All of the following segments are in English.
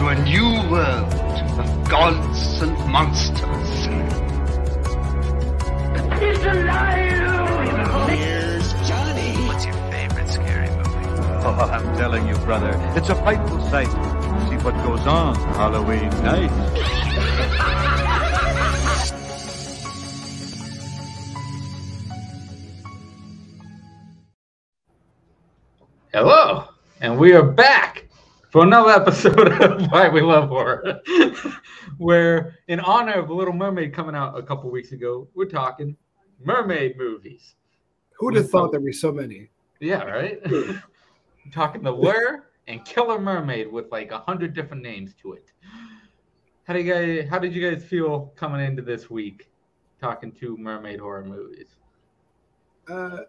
into a new world of gods and monsters. It's alive! Here's Johnny. What's your favorite scary movie? Oh, I'm telling you, brother, it's a frightful sight. See what goes on Halloween night. Hello, and we are back for another episode of Why We Love Horror, where in honor of Little Mermaid coming out a couple weeks ago, we're talking mermaid movies. Who'd have thought there'd be so many? Yeah, right? We're talking the Lure and Killer Mermaid with like 100 different names to it. How did you guys feel coming into this week talking to mermaid horror movies?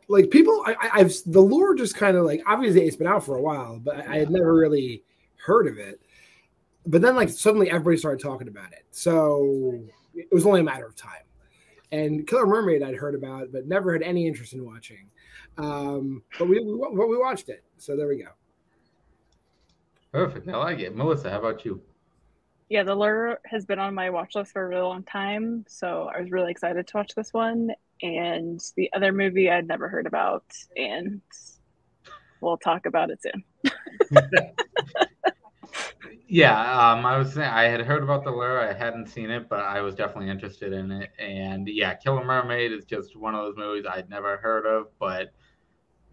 Like people, I've the Lure just kind of like, obviously it's been out for a while, but I had never really heard of it. But then like suddenly everybody started talking about it, so it was only a matter of time. And Killer Mermaid I'd heard about, but never had any interest in watching. But we watched it, so there we go. Perfect, I like it. Melissa, how about you? Yeah, The Lure has been on my watch list for a really long time, so I was really excited to watch this one. And the other movie I'd never heard about, and we'll talk about it soon. Yeah, I was saying I had heard about The Lure. I hadn't seen it, but I was definitely interested in it. And yeah, Killer Mermaid is just one of those movies I'd never heard of, but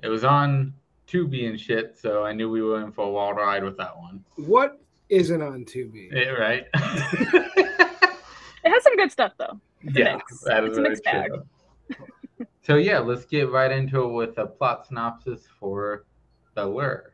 it was on Tubi and shit, so I knew we were in for a wild ride with that one. What isn't on Tubi? Yeah, right? It has some good stuff, though. It's a mixed bag. So yeah, let's get right into it with a plot synopsis for The Lure.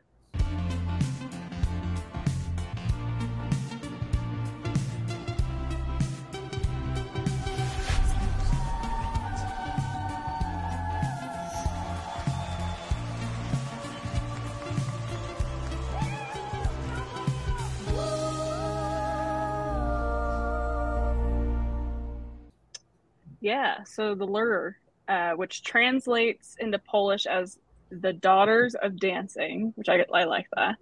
Yeah, so The Lure, which translates into Polish as the Daughters of Dancing, which I like that.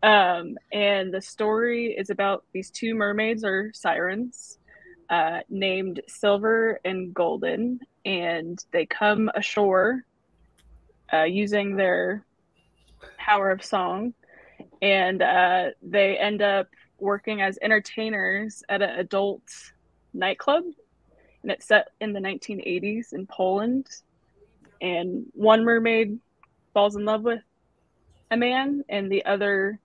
And the story is about these two mermaids or sirens named Silver and Golden, and they come ashore using their power of song, and they end up working as entertainers at an adult nightclub. And it's set in the 1980s in Poland. And one mermaid falls in love with a man, and the other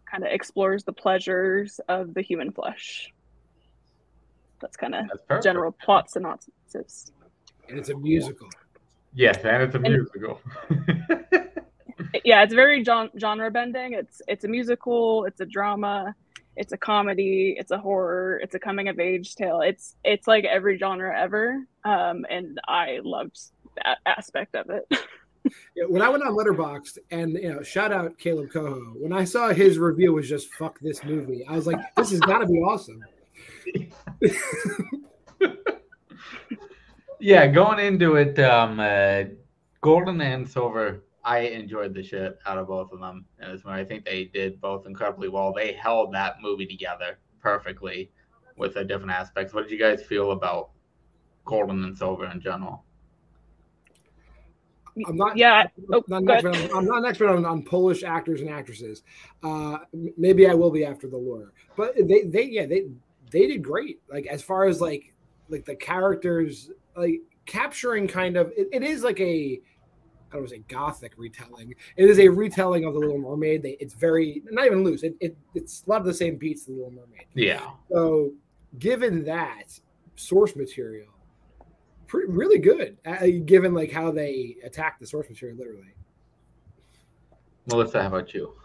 kind of explores the pleasures of the human flesh. That's kind of general plot synopsis. And it's a musical. Yes, and it's a musical. Yeah, it's very genre bending. It's a musical. It's a drama. It's a comedy, it's a horror, it's a coming of age tale. It's like every genre ever, and I loved that aspect of it. Yeah, when I went on Letterboxd, and shout out Caleb Coho, when I saw his review was just "fuck this movie," I was like, "This has got to be awesome." Yeah, going into it, Golden and Silver, I enjoyed the shit out of both of them. And I think they did both incredibly well. They held that movie together perfectly with the different aspects. What did you guys feel about Golden and Silver in general? I'm not an expert on Polish actors and actresses. Maybe I will be after The Lure. But they did great. Like as far as like the characters, like capturing kind of it is like a, I don't want to say gothic retelling. It is a retelling of The Little Mermaid. It's very, not even loose. It's a lot of the same beats as The Little Mermaid. Yeah. So given that source material, really good. Given like how they attack the source material, literally. Melissa, how about you?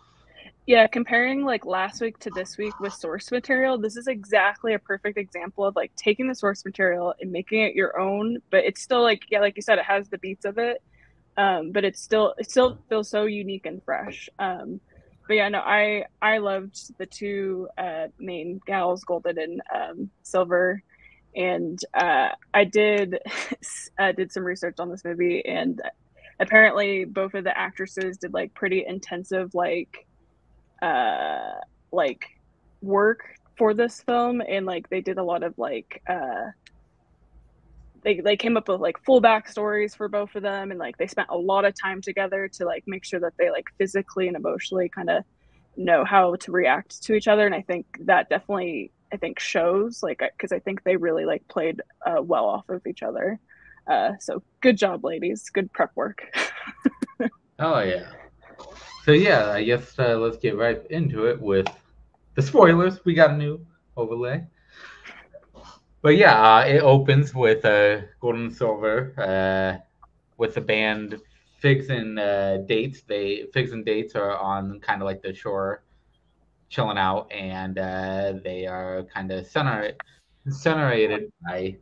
Yeah, comparing like last week to this week with source material, this is exactly a perfect example of like taking the source material and making it your own, but it's still like, yeah, like you said, it has the beats of it. But it still feels so unique and fresh. But yeah, no, I loved the two main gals, Golden and Silver, and I did some research on this movie, and apparently both of the actresses did like pretty intensive like work for this film, and like they did a lot of like they came up with like full backstories for both of them, and like they spent a lot of time together to like make sure that they like physically and emotionally kind of know how to react to each other. And I think that definitely shows, like, because I think they really like played well off of each other. So good job, ladies. Good prep work. Oh yeah. So yeah, I guess let's get right into it with the spoilers. We got a new overlay. But yeah, it opens with Gold and Silver with the band Figs and Dates. Figs and Dates are on kind of like the shore, chilling out, and they are kind of centered by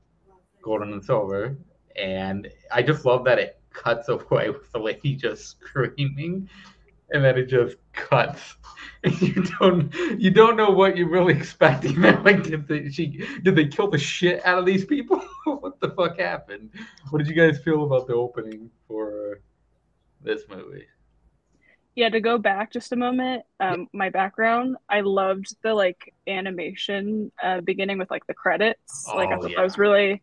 Golden and Silver. And I just love that it cuts away with the lady just screaming, and then it just cuts. And you don't know what you're really expecting. Like, did they kill the shit out of these people? What the fuck happened? What did you guys feel about the opening for this movie? Yeah, to go back just a moment, my background, I loved the like animation beginning with like the credits. Like I thought that was really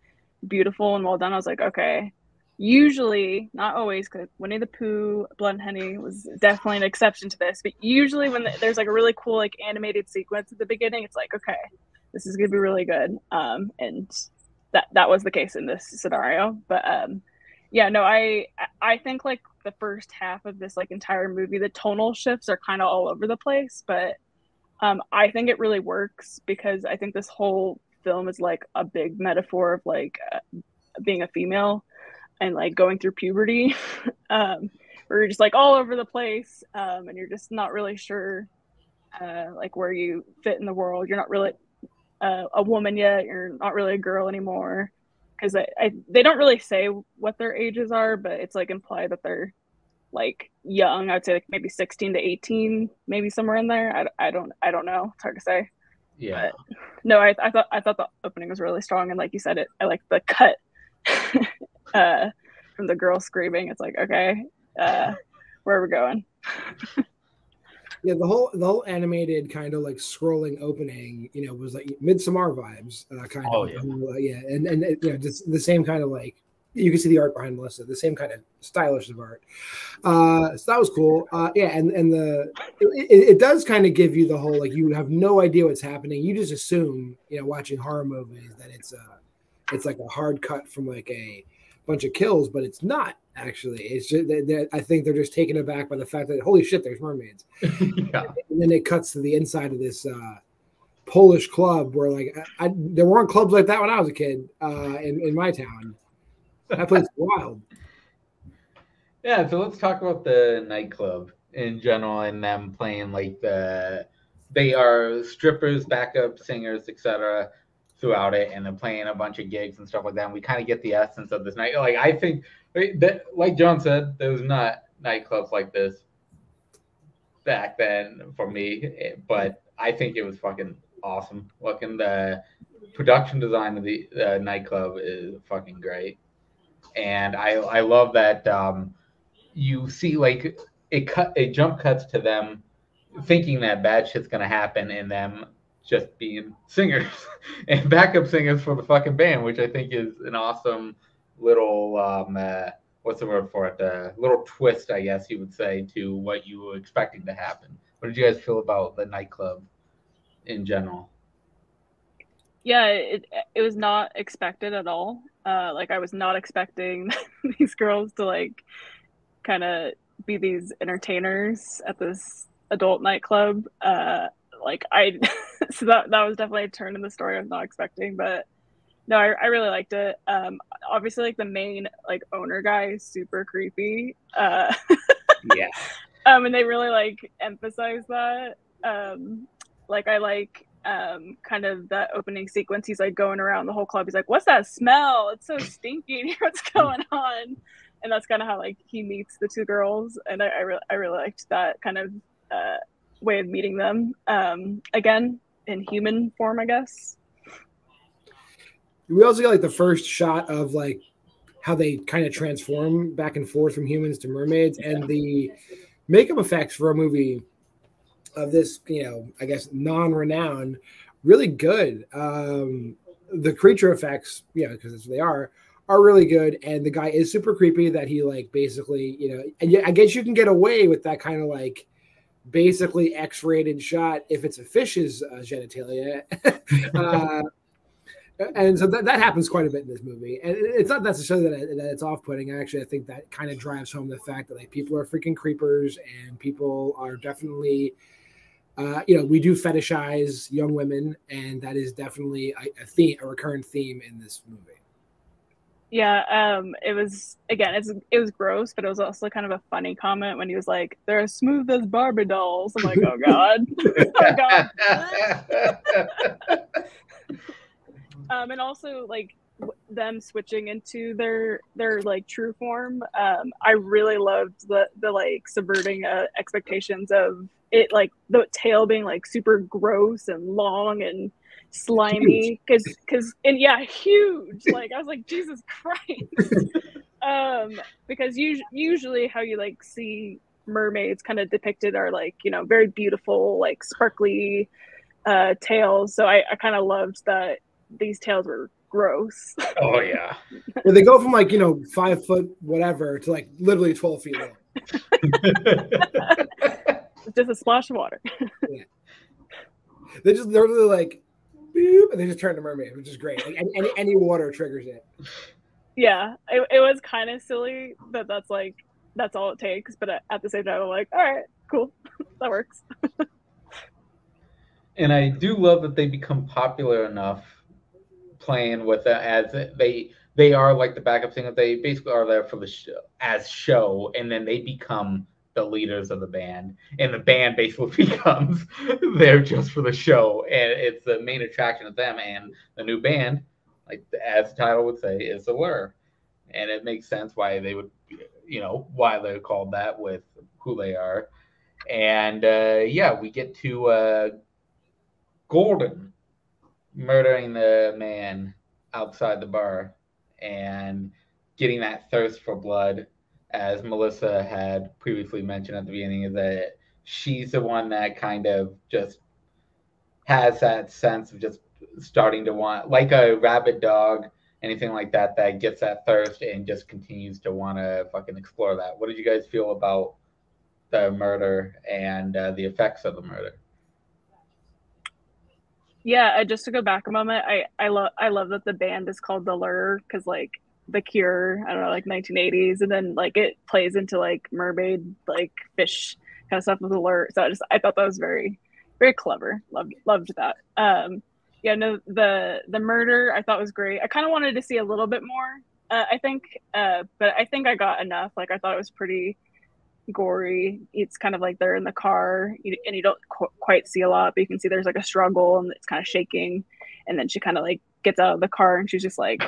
beautiful and well done. I was like, okay. Usually, not always, because Winnie the Pooh, Blood and Honey was definitely an exception to this. But usually, when there's like a really cool like animated sequence at the beginning, it's like, okay, this is gonna be really good. And that was the case in this scenario. But yeah, no, I think like the first half of this like entire movie, the tonal shifts are kind of all over the place, but I think it really works because I think this whole film is like a big metaphor of like being a female and like going through puberty, where you're just like all over the place, and you're just not really sure like where you fit in the world. You're not really a woman yet. You're not really a girl anymore. Because they don't really say what their ages are, but it's like implied that they're like young. I'd say like maybe 16 to 18, maybe somewhere in there. I don't know. It's hard to say. Yeah. But no, I thought the opening was really strong, and like you said, I like the cut from the girl screaming. It's like, okay, where are we going? Yeah, the whole animated kind of like scrolling opening, was like Midsommar vibes, kind of. Yeah, and just the same kind of like you can see the art behind Melissa, the same kind of stylish of art. So that was cool. Yeah, and it does kind of give you the whole like you have no idea what's happening. You just assume, watching horror movies that it's like a hard cut from like a bunch of kills, but it's not. Actually, it's just I think they're just taken aback by the fact that holy shit, there's mermaids. Yeah. And then it cuts to the inside of this Polish club where like there weren't clubs like that when I was a kid in my town. That place is wild. Yeah, so let's talk about the nightclub in general and them playing like they are strippers, backup singers, etc. throughout it, and they're playing a bunch of gigs and stuff like that. And we kind of get the essence of this night. Like I think that, like John said, there was not nightclubs like this back then for me, but I think it was fucking awesome. Looking, the production design of the nightclub is fucking great, and I love that you see like it jump cuts to them thinking that bad shit's gonna happen, and them just being singers and backup singers for the fucking band, which I think is an awesome little what's the word for it? Little twist, I guess you would say, to what you were expecting to happen. What did you guys feel about the nightclub in general? Yeah, it was not expected at all. Like I was not expecting these girls to like kind of be these entertainers at this adult nightclub. Like so that was definitely a turn in the story I was not expecting, but no, I really liked it. Obviously like the main like owner guy is super creepy. Yeah. And they really like emphasize that. Like I like kind of that opening sequence. He's like going around the whole club. He's like, "What's that smell? It's so stinky in here. What's going on?" And that's kind of how like he meets the two girls, and I really liked that kind of way of meeting them. Again, in human form, I guess. We also get like the first shot of like how they kind of transform back and forth from humans to mermaids, and the makeup effects for a movie I guess non-renowned, really good. The creature effects, because that's what they are really good, and the guy is super creepy. That he like basically, and yeah, I guess you can get away with that kind of like basically X-rated shot if it's a fish's genitalia. And so that happens quite a bit in this movie, and it's not necessarily that it's off-putting. Actually, I think that kind of drives home the fact that like people are freaking creepers, and people are definitely, we do fetishize young women, and that is definitely a recurrent theme in this movie. Yeah, it was it was gross, but it was also kind of a funny comment when he was like, "They're as smooth as Barbie dolls." I'm like, "Oh God, oh God." And also like them switching into their like true form. I really loved the like subverting expectations of it, like the tail being like super gross and long and slimy because huge. Like I was like, Jesus Christ. Because usually how you like see mermaids kind of depicted are like, very beautiful, like sparkly tails. So I kind of loved that these tails were gross. Oh yeah. Where they go from like 5 foot whatever to like literally 12 feet long. Just a splash of water. Yeah. They're really like boop, and they just turn to mermaid, which is great. Like any water triggers it. Yeah, it was kind of silly, but that's all it takes. But at the same time, I'm like, all right, cool, that works. And I do love that they become popular enough playing with it, as they are like the backup singer. They basically are there for the show, and then they become the leaders of the band, and the band basically becomes there just for the show, and it's the main attraction of them. And the new band, like as the title would say, is the Lure, and it makes sense why they would, why they're called that with who they are. And we get to Gordon murdering the man outside the bar and getting that thirst for blood, as Melissa had previously mentioned at the beginning, is that she's the one that kind of just has that sense of just starting to want, like a rabid dog, anything like that, that gets that thirst and just continues to want to fucking explore that. What did you guys feel about the murder and the effects of the murder? Yeah, just to go back a moment, I love that the band is called the Lure, because like The Cure, I don't know, like 1980s, and then like it plays into like mermaid, like fish kind of stuff with the Lure. So I thought that was very, very clever. Loved that. The murder I thought was great. I kind of wanted to see a little bit more, I think, but I think I got enough. Like I thought it was pretty gory. It's kind of like they're in the car and you don't quite see a lot, but you can see there's like a struggle and it's kind of shaking, and then she kind of like gets out of the car and she's just like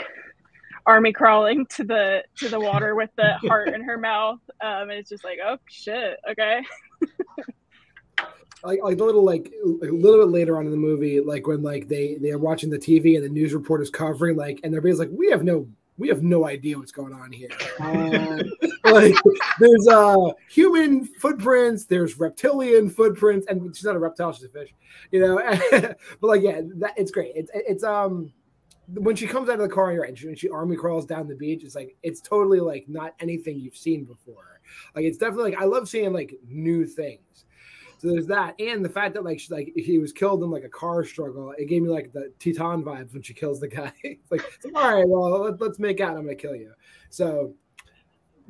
army crawling to the water with the heart in her mouth, and it's just like, oh shit, okay. Like the little like a little bit later on in the movie, like when like they are watching the TV and the news reporters covering, like, and they're basically like, we have no idea what's going on here. Like there's human footprints, there's reptilian footprints, and she's not a reptile, she's a fish, but like, yeah, it's great. It's when she comes out of the car and she army crawls down the beach, it's like, it's totally like not anything you've seen before. Like it's definitely like, I love seeing like new things. So there's that, and the fact that like he was killed in like a car struggle. It gave me like the Teton vibes when she kills the guy. It's like, all right, well, let's make out. I'm gonna kill you. So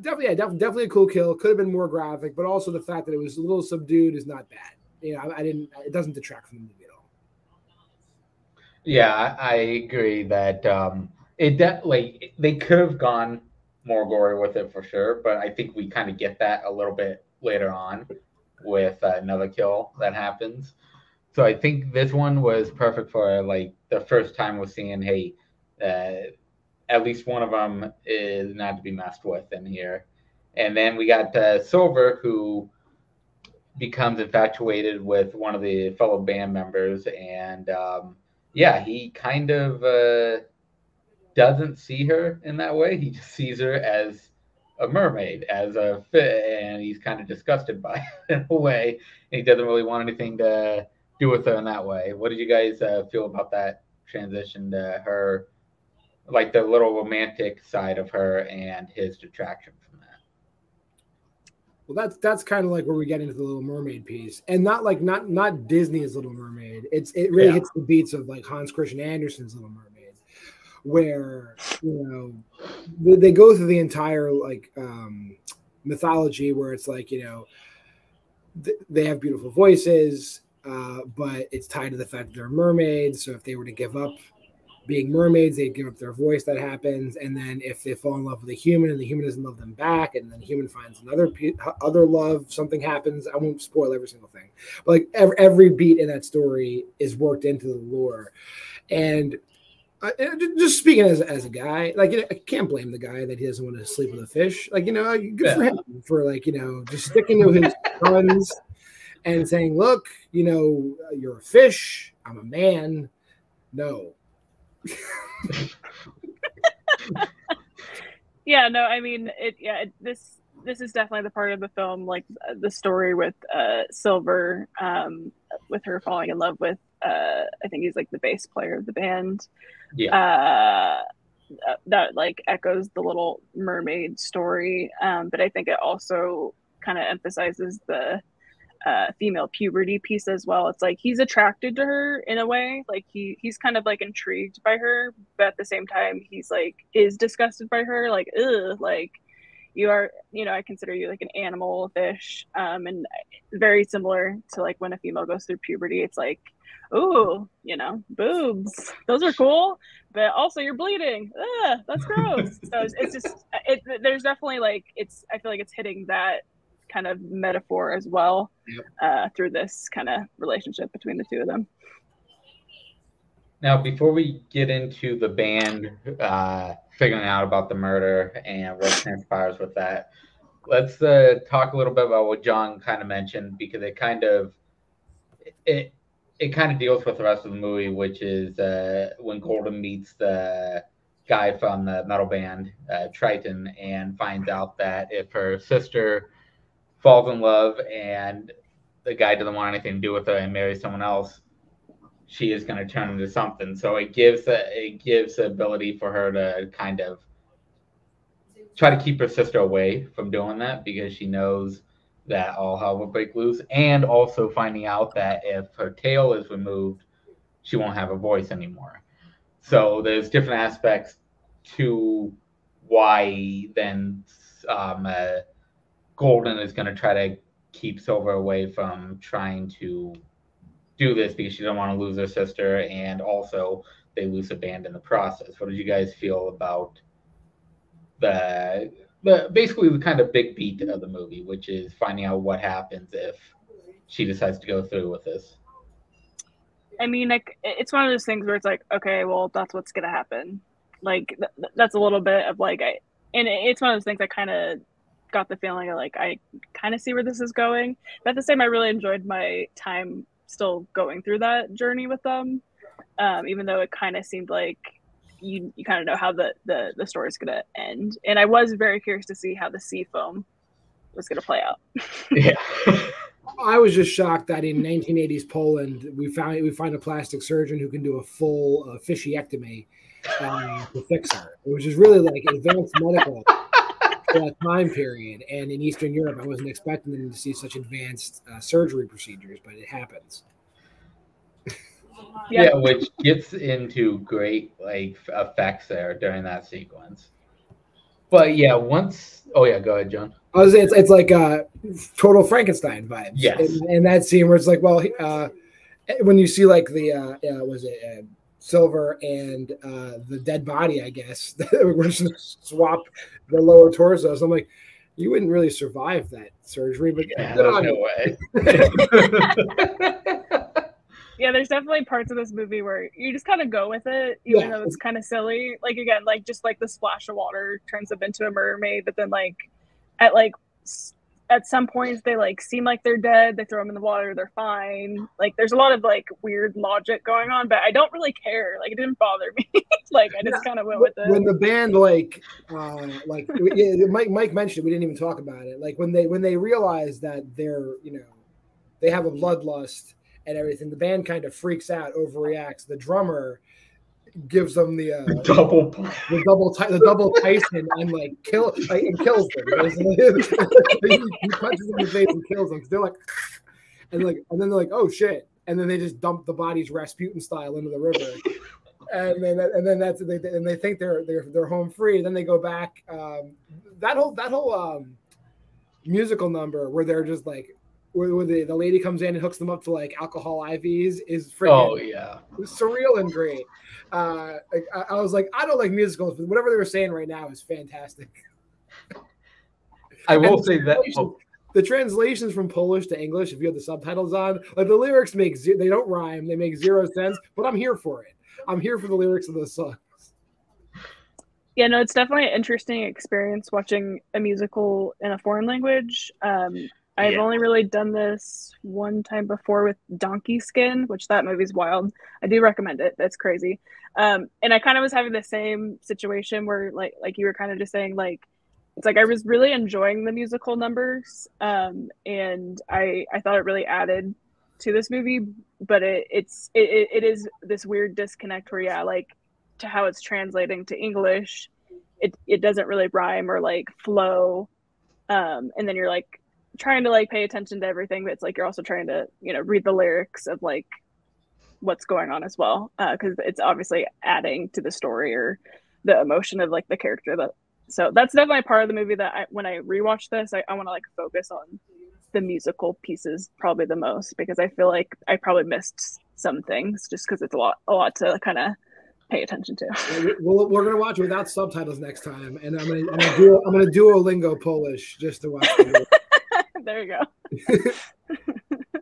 definitely a cool kill. Could have been more graphic, but also the fact that it was a little subdued is not bad. It doesn't detract from the movie at all. Yeah, I agree that they could have gone more gory with it for sure, but I think we kind of get that a little bit later on with another kill that happens. So I think this one was perfect for like the first time we're seeing, hey, at least one of them is not to be messed with in here. And then we got Silver, who becomes infatuated with one of the fellow band members, and he kind of doesn't see her in that way. He just sees her as a mermaid as a fit, and he's kind of disgusted by it in a way. And he doesn't really want anything to do with her in that way. What did you guys feel about that transition to her, like the little romantic side of her and his detraction from that? Well, that's kind of like where we get into the Little Mermaid piece, and not Disney's Little Mermaid. It really hits the beats of like Hans Christian Andersen's Little Mermaid, where they go through the entire like mythology, where it's like they have beautiful voices, but it's tied to the fact that they're mermaids. So if they were to give up being mermaids, they'd give up their voice. That happens. And then if they fall in love with a human and the human doesn't love them back, and then the human finds other love, something happens. I won't spoil every single thing, but like every beat in that story is worked into the lore. And just speaking as a guy, like I can't blame the guy that he doesn't want to sleep with a fish. Like good for him for like just sticking to his guns and saying, look, you're a fish, I'm a man. No. Yeah, no, I mean this is definitely the part of the film, like the story with Silver, with her falling in love with I think he's like the bass player of the band. That like echoes the Little Mermaid story, but I think it also kind of emphasizes the female puberty piece as well. It's like he's attracted to her in a way, like he's kind of like intrigued by her, but at the same time he's like is disgusted by her, like ugh, like you are, I consider you like an animal, fish, and very similar to like when a female goes through puberty, it's like, oh, boobs, those are cool, but also you're bleeding, ugh, that's gross. So it's just there's definitely like I feel like it's hitting that kind of metaphor as well, through this kind of relationship between the two of them. Now, before we get into the band figuring out about the murder and what transpires with that, let's talk a little bit about what John kind of mentioned, because it kind of deals with the rest of the movie, which is when Golden meets the guy from the metal band, Triton, and finds out that if her sister falls in love and the guy doesn't want anything to do with her and marries someone else, she is going to turn into something. So it gives the ability for her to kind of try to keep her sister away from doing that, because she knows that all hell will break loose, and also finding out that if her tail is removed, she won't have a voice anymore. So there's different aspects to why then Golden is going to try to keep Silver away from trying to do this, because she doesn't want to lose her sister, and also they lose a band in the process. What did you guys feel about the basically the kind of big beat of the movie, which is finding out what happens if she decides to go through with this? I mean, like, it's one of those things where it's like, okay, well, that's what's going to happen. Like, that's a little bit of like, and it's one of those things I kind of got the feeling of like, I kind of see where this is going. But at the same time, I really enjoyed my time still going through that journey with them, even though it kind of seemed like you kind of know how the story is going to end. And I was very curious to see how the sea foam was going to play out. Yeah. I was just shocked that in 1980s Poland, we find a plastic surgeon who can do a full fishyectomy to fix her, which is really like advanced medical for that time period. And in Eastern Europe, I wasn't expecting them to see such advanced surgery procedures, but it happens. Yeah, which gets into great like effects there during that sequence. But yeah, go ahead, John. I was saying it's like total Frankenstein vibes. Yes. And that scene where it's like, well, when you see like the Silver and the dead body, I guess, we're just swap the lower torsos. I'm like, you wouldn't really survive that surgery, but there's no way. Yeah, there's definitely parts of this movie where you just kind of go with it, even though it's kind of silly. Like, again, like just like the splash of water turns them into a mermaid, but then like at like at some points they like seem like they're dead. They throw them in the water, they're fine. Like there's a lot of like weird logic going on, but I don't really care. Like it didn't bother me. Like I just kind of went with it. When the band yeah, Mike mentioned it, we didn't even talk about it. Like when they realize that they're they have a bloodlust and everything, the band kind of freaks out, overreacts. The drummer gives them the double Tyson and kills them. He punches them in the face and kills them. They're like, and then they're like, oh shit, and then they just dump the bodies Rasputin style into the river, and then that's they think they're home free. Then they go back. That whole musical number where they're just like. Where the lady comes in and hooks them up to like alcohol IVs is freaking surreal and great. I was like, I don't like musicals, but whatever they were saying right now is fantastic. I will say that the translations from Polish to English, if you have the subtitles on, like the lyrics they don't rhyme, they make zero sense, but I'm here for it. I'm here for the lyrics of those songs. Yeah, no, it's definitely an interesting experience watching a musical in a foreign language. I've only really done this one time before with Donkey Skin, which that movie's wild. I do recommend it. That's crazy. And I kind of was having the same situation where like you were kind of just saying, like, it's like I was really enjoying the musical numbers. And I thought it really added to this movie, but it is this weird disconnect where, like to how it's translating to English, it doesn't really rhyme or like flow. And then you're like, trying to like pay attention to everything, but it's like you're also trying to read the lyrics of like what's going on as well, because it's obviously adding to the story or the emotion of like the character. So that's definitely part of the movie that when I rewatch this, I want to like focus on the musical pieces probably the most, because I feel like I probably missed some things just because it's a lot to kind of pay attention to. We're gonna watch it without subtitles next time, and I'm gonna Duolingo Polish just to watch the movie. There you go.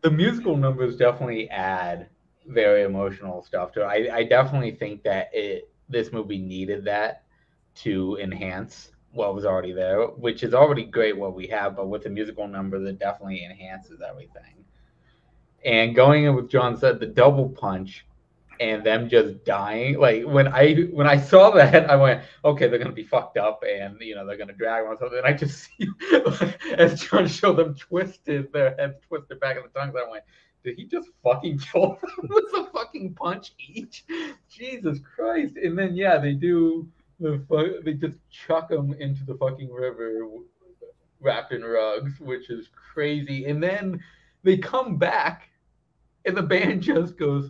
The musical numbers definitely add very emotional stuff to it. I definitely think that this movie needed that to enhance what was already there, which is already great what we have, but with the musical numbers, it definitely enhances everything. And going in with John said, the double punch and them just dying. Like when I saw that, I went, okay, they're gonna be fucked up, and they're gonna drag them or something. And I just see as John showed them their heads twisted back in the tongues. I went, did he just fucking kill them with a fucking punch each? Jesus Christ! And then they do they just chuck them into the fucking river wrapped in rugs, which is crazy. And then they come back, and the band just goes,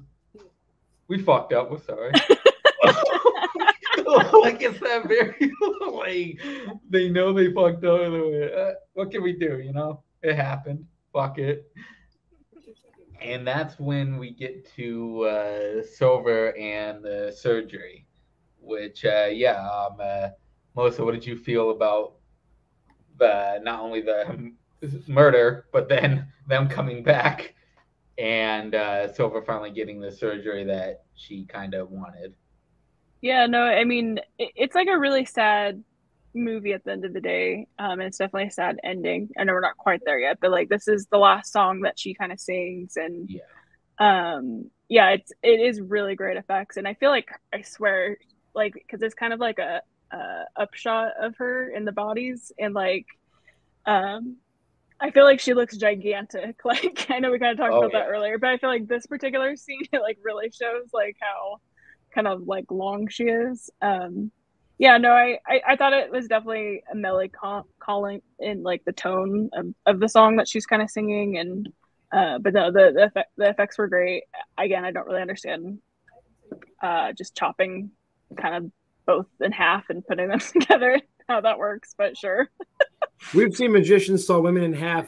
we fucked up. We're sorry. Like it's that very like they know they fucked up. What can we do? It happened. Fuck it. And that's when we get to Silver and the surgery, which Melissa, what did you feel about not only the murder, but then them coming back? And Silver finally getting the surgery that she kind of wanted. Yeah, no, I mean, it's like a really sad movie at the end of the day. And it's definitely a sad ending. I know we're not quite there yet, but like this is the last song that she kind of sings, and it is really great effects. And I feel like, I swear, like, because it's kind of like a upshot of her in the bodies, and like I feel like she looks gigantic. Like, I know we kind of talked about that earlier, but I feel like this particular scene, it like really shows like how kind of like long she is. I thought it was definitely a melancholy in like the tone of the song that she's kind of singing, and but no, the effects were great. Again, I don't really understand just chopping kind of both in half and putting them together, how that works, but sure. We've seen magicians saw women in half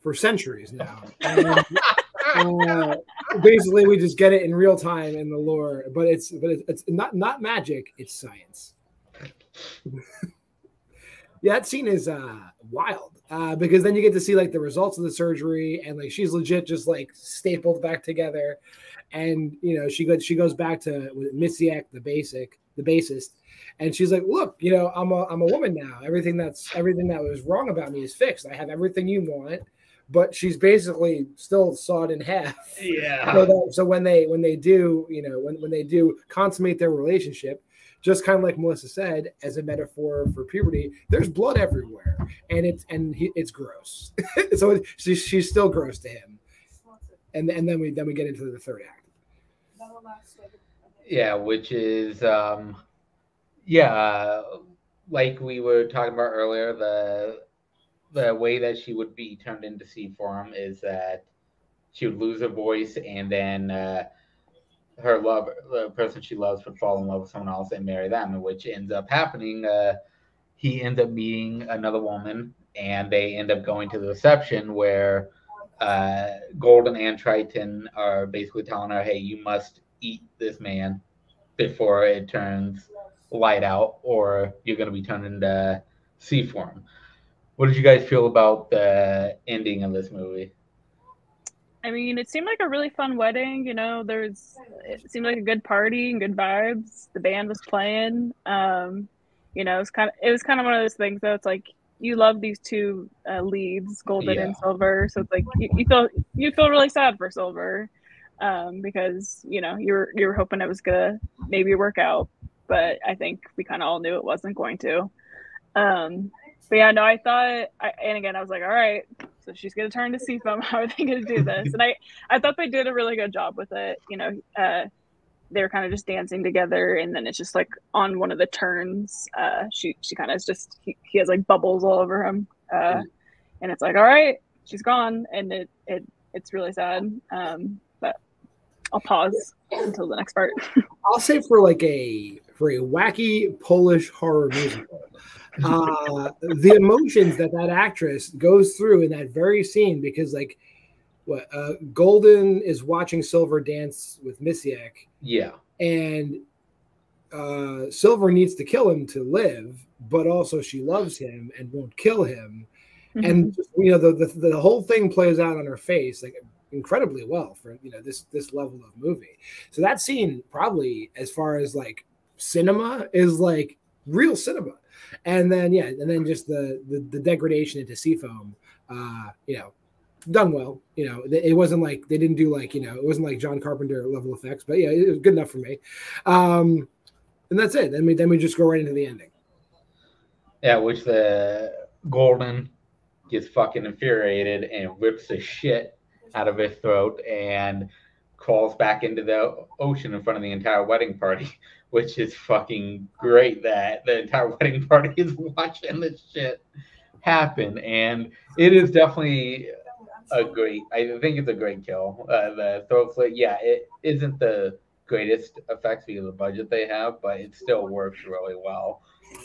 for centuries now. Basically, we just get it in real time in the lore, but it's not magic; it's science. That scene is wild because then you get to see like the results of the surgery, and like she's legit just like stapled back together, And she goes back to Misiak, the bassist, and she's like, look, I'm a woman now. Everything that was wrong about me is fixed. I have everything you want. But she's basically still sawed in half. Yeah. So when they do, when they do consummate their relationship, just kind of like Melissa said, as a metaphor for puberty, there's blood everywhere, and it's gross. So she's still gross to him, and then we get into the third act. Yeah, which is like we were talking about earlier, the way that she would be turned into sea form is that she would lose her voice, and then the person she loves, would fall in love with someone else and marry them, which ends up happening. He ends up meeting another woman, and they end up going to the reception where Golden and Triton are basically telling her, hey, you must eat this man before it turns light out, or you're going to be turned into sea form. What did you guys feel about the ending of this movie? I mean, it seemed like a really fun wedding. It seemed like a good party and good vibes. The band was playing. It was kind of one of those things though. It's like you love these two leads, Golden and Silver. So it's like you feel really sad for Silver, because you were hoping it was gonna maybe work out, but I think we kind of all knew it wasn't going to. But yeah, no, I thought, and again, I was like, all right, so she's going to turn to sea foam. How are they going to do this? And I thought they did a really good job with it. They were kind of just dancing together, and then it's just like on one of the turns, she kind of just, he has like bubbles all over him. And it's like, all right, she's gone. And it's really sad. But I'll pause until the next part. I'll say for a wacky Polish horror musical, the emotions that actress goes through in that very scene, because Golden is watching Silver dance with Misiak, and Silver needs to kill him to live, but also she loves him and won't kill him. Mm-hmm. And the whole thing plays out on her face incredibly well for this level of movie. So that scene, probably as far as cinema, is real cinema. And then just the degradation into seafoam, done well. It wasn't like they didn't do it wasn't like John Carpenter level effects, but it was good enough for me. And that's it. Then we just go right into the ending. Yeah, which the Golden gets fucking infuriated and rips the shit out of his throat and crawls back into the ocean in front of the entire wedding party, which is fucking great that the entire wedding party is watching this shit happen. And it is definitely I think it's a great kill. The throat slit, it isn't the greatest effects because of the budget they have, but it still works really well.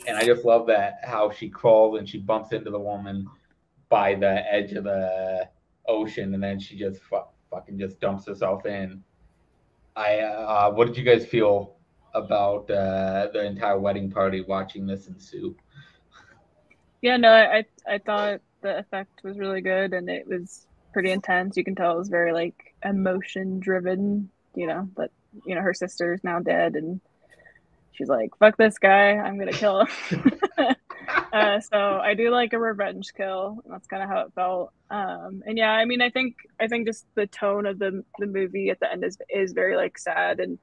And I just love that how she crawls and she bumps into the woman by the edge of the ocean, and then she just fucking just dumps herself in. What did you guys feel about the entire wedding party watching this ensue? Yeah, no, I thought the effect was really good, and it was pretty intense. You can tell it was very emotion driven. But her sister is now dead, and she's like, "Fuck this guy, I'm gonna kill him." So I do like a revenge kill, and that's kind of how it felt. And yeah, I mean, I think just the tone of the movie at the end is very sad, and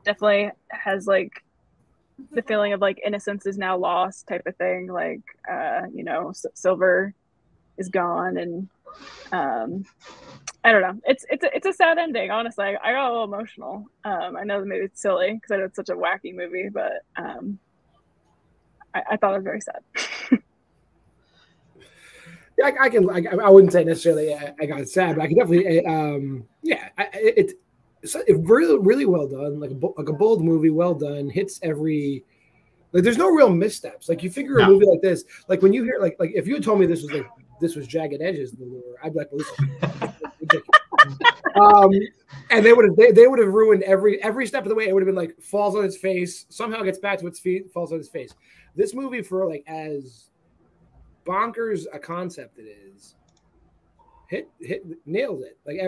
definitely has the feeling of innocence is now lost type of thing. Silver is gone, and I don't know. It's a sad ending, honestly. I got a little emotional. I know maybe it's silly because I know it's such a wacky movie, but I thought it was very sad. I wouldn't say necessarily I got sad, but I can definitely it's really, really well done, like a bold movie, well done, hits every, there's no real missteps. You figure a movie like this, when you hear if you had told me this was Jagged Edges, the Lure, I'd be like, and they would have ruined every step of the way. It would have been falls on its face, somehow gets back to its feet, falls on its face. This movie, for as bonkers a concept it is, nailed it, like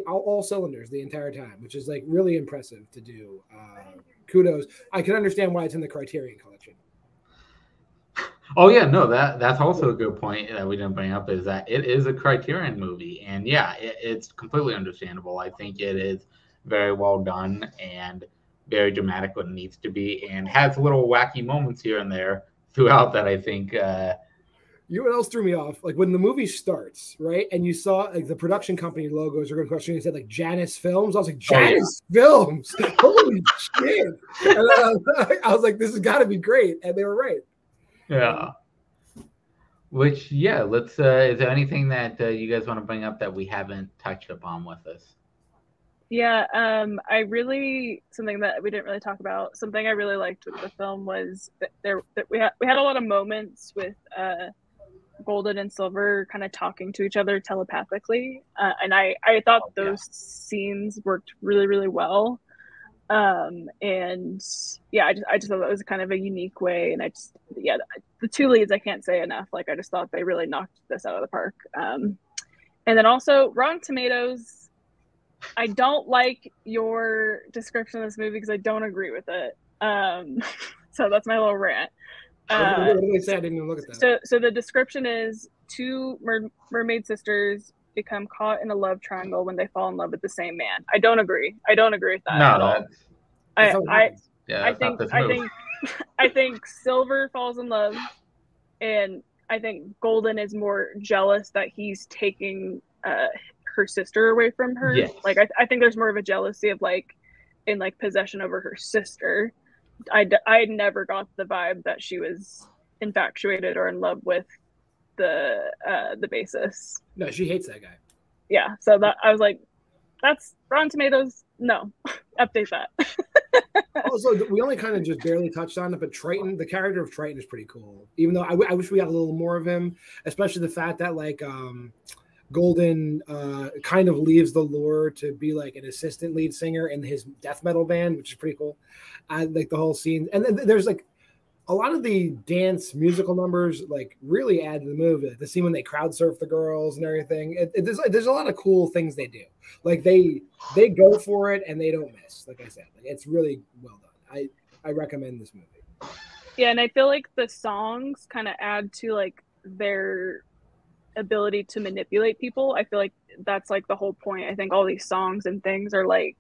all cylinders the entire time, which is like really impressive to do. Kudos. I can understand why it's in the Criterion Collection. Oh yeah, no, that's also a good point that we didn't bring up, is that it is a Criterion movie, and yeah, it's completely understandable. I think it is very well done and very dramatic when it needs to be, and has little wacky moments here and there throughout that I think. You know what else threw me off? Like when the movie starts, right, and you saw like the production company logos are going to question. It said like Janus Films. I was like, Janus Films, holy shit! And I was like, this has got to be great, and they were right. Yeah. Which, yeah, let's. Is there anything that you guys want to bring up that we haven't touched upon with this? Yeah, I really, something that we didn't really talk about. Something I really liked with the film was that we had a lot of moments with Golden and Silver kind of talking to each other telepathically, and I thought those scenes worked really, really well. And yeah, I just thought that was kind of a unique way, and the two leads I can't say enough. Like I just thought they really knocked this out of the park. And then also Rotten Tomatoes. I don't like your description of this movie because I don't agree with it. So that's my little rant. What did they say? I didn't even look at that. So the description is two mermaid sisters become caught in a love triangle when they fall in love with the same man. I don't agree. I don't agree with that at all. I think Silver falls in love, and I think Golden is more jealous that he's taking her sister away from her. Yes. Like I think there's more of a jealousy of like in like possession over her sister. I never got the vibe that she was infatuated or in love with the bassist. No, she hates that guy. Yeah, so that I was like, that's Rotten Tomatoes. No, update that. Also, we only kind of just barely touched on it, but Triton, the character of Triton is pretty cool. Even though I wish we got a little more of him, especially the fact that like Golden kind of leaves the Lure to be like an assistant lead singer in his death metal band, which is pretty cool. I like the whole scene, and then there's like a lot of the dance musical numbers like really add to the movie. Like the scene when they crowd surf the girls and everything. There's a lot of cool things they do. Like they go for it and they don't miss. Like I said, like, it's really well done. I recommend this movie. Yeah, and I feel like the songs kind of add to like their ability to manipulate people. I feel like that's like the whole point. I think all these songs and things are like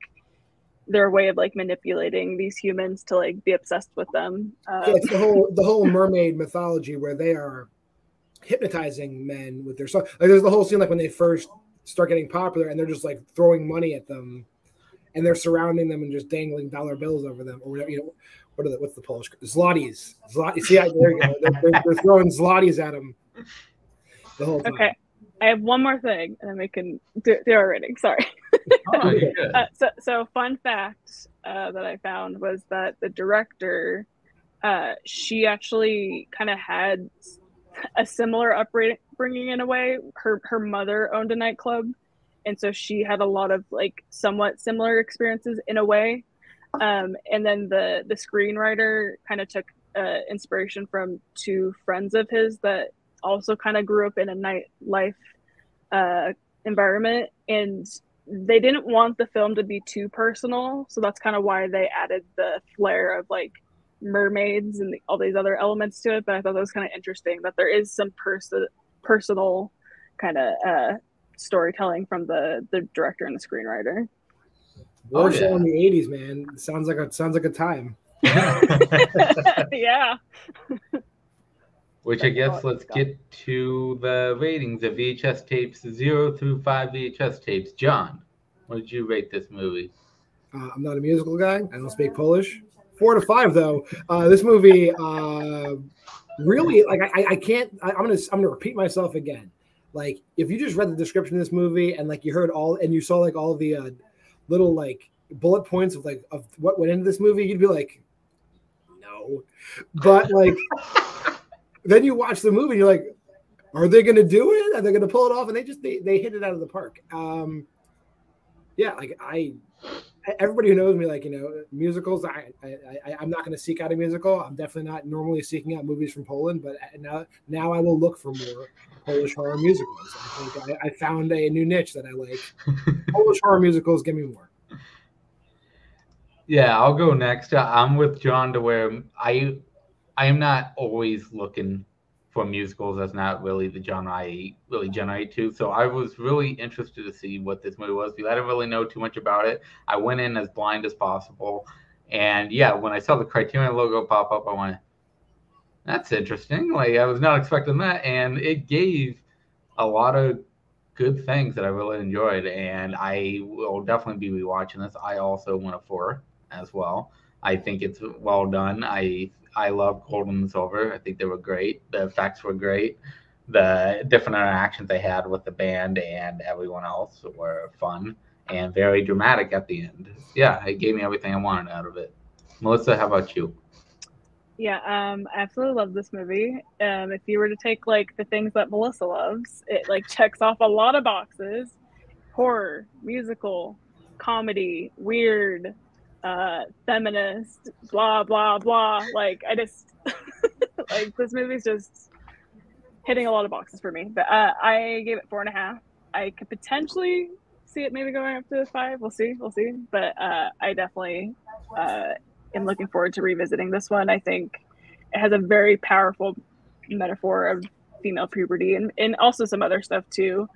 their way of like manipulating these humans to like be obsessed with them. It's the whole mermaid mythology where they are hypnotizing men with their song. Like there's the whole scene like when they first start getting popular and they're just like throwing money at them and they're surrounding them and just dangling dollar bills over them or whatever, you know. What's the Polish? Zlotys. See, there you go. They're throwing zlotys at them the whole time. Okay, I have one more thing, and then we can do our rating. Sorry. Oh, so fun fact that I found was that the director, she actually kind of had a similar upbringing in a way. Her mother owned a nightclub, and so she had a lot of like somewhat similar experiences in a way. And then the screenwriter kind of took inspiration from two friends of his that also kind of grew up in a nightlife environment, and they didn't want the film to be too personal, so that's kind of why they added the flair of like mermaids and all these other elements to it. But I thought that was kind of interesting that there is some personal kind of storytelling from the director and the screenwriter. Warsaw in the 80s, man. Sounds like a time. Yeah. Which I guess let's get to the ratings of VHS tapes 0 through 5 VHS tapes. John, what did you rate this movie? I'm not a musical guy. I don't speak Polish. 4 to 5 though. This movie really like I can't. I'm gonna repeat myself again. Like if you just read the description of this movie and like you heard and you saw like all the little like bullet points of what went into this movie, you'd be like, no. But like then you watch the movie and you're like, are they gonna do it? Are they gonna pull it off? And they hit it out of the park. Yeah, like everybody who knows me, like, musicals, I'm not going to seek out a musical. I'm definitely not normally seeking out movies from Poland, but now I will look for more Polish horror musicals. I think I found a new niche that I like. Polish horror musicals, give me more. Yeah, I'll go next. I'm with John to where I am not always looking for musicals. That's not really the genre I really generate to. So I was really interested to see what this movie was because I didn't really know too much about it. I went in as blind as possible. And yeah, when I saw the Criterion logo pop up, I went, that's interesting. Like, I was not expecting that. And it gave a lot of good things that I really enjoyed. And I will definitely be rewatching this. I also went a 4 as well. I think it's well done. I love Golden and Silver. I think they were great. The effects were great. The different interactions they had with the band and everyone else were fun and very dramatic at the end. Yeah, it gave me everything I wanted out of it. Melissa, how about you? Yeah, I absolutely love this movie. If you were to take like the things that Melissa loves, it like checks off a lot of boxes: horror, musical, comedy, weird, feminist, blah blah blah. Like, I just like, this movie's just hitting a lot of boxes for me. But I gave it 4.5. I could potentially see it maybe going up to 5. We'll see. But I definitely am looking forward to revisiting this one. I think it has a very powerful metaphor of female puberty and also some other stuff too.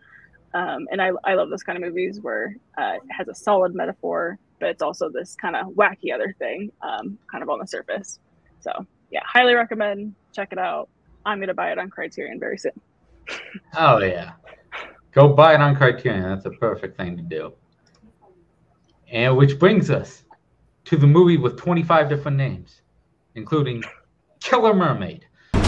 And I love those kind of movies where it has a solid metaphor, but it's also this kind of wacky other thing, kind of on the surface. So yeah, highly recommend. Check it out. I'm going to buy it on Criterion very soon. Oh, yeah. Go buy it on Criterion. That's a perfect thing to do. And which brings us to the movie with 25 different names, including Killer Mermaid. No!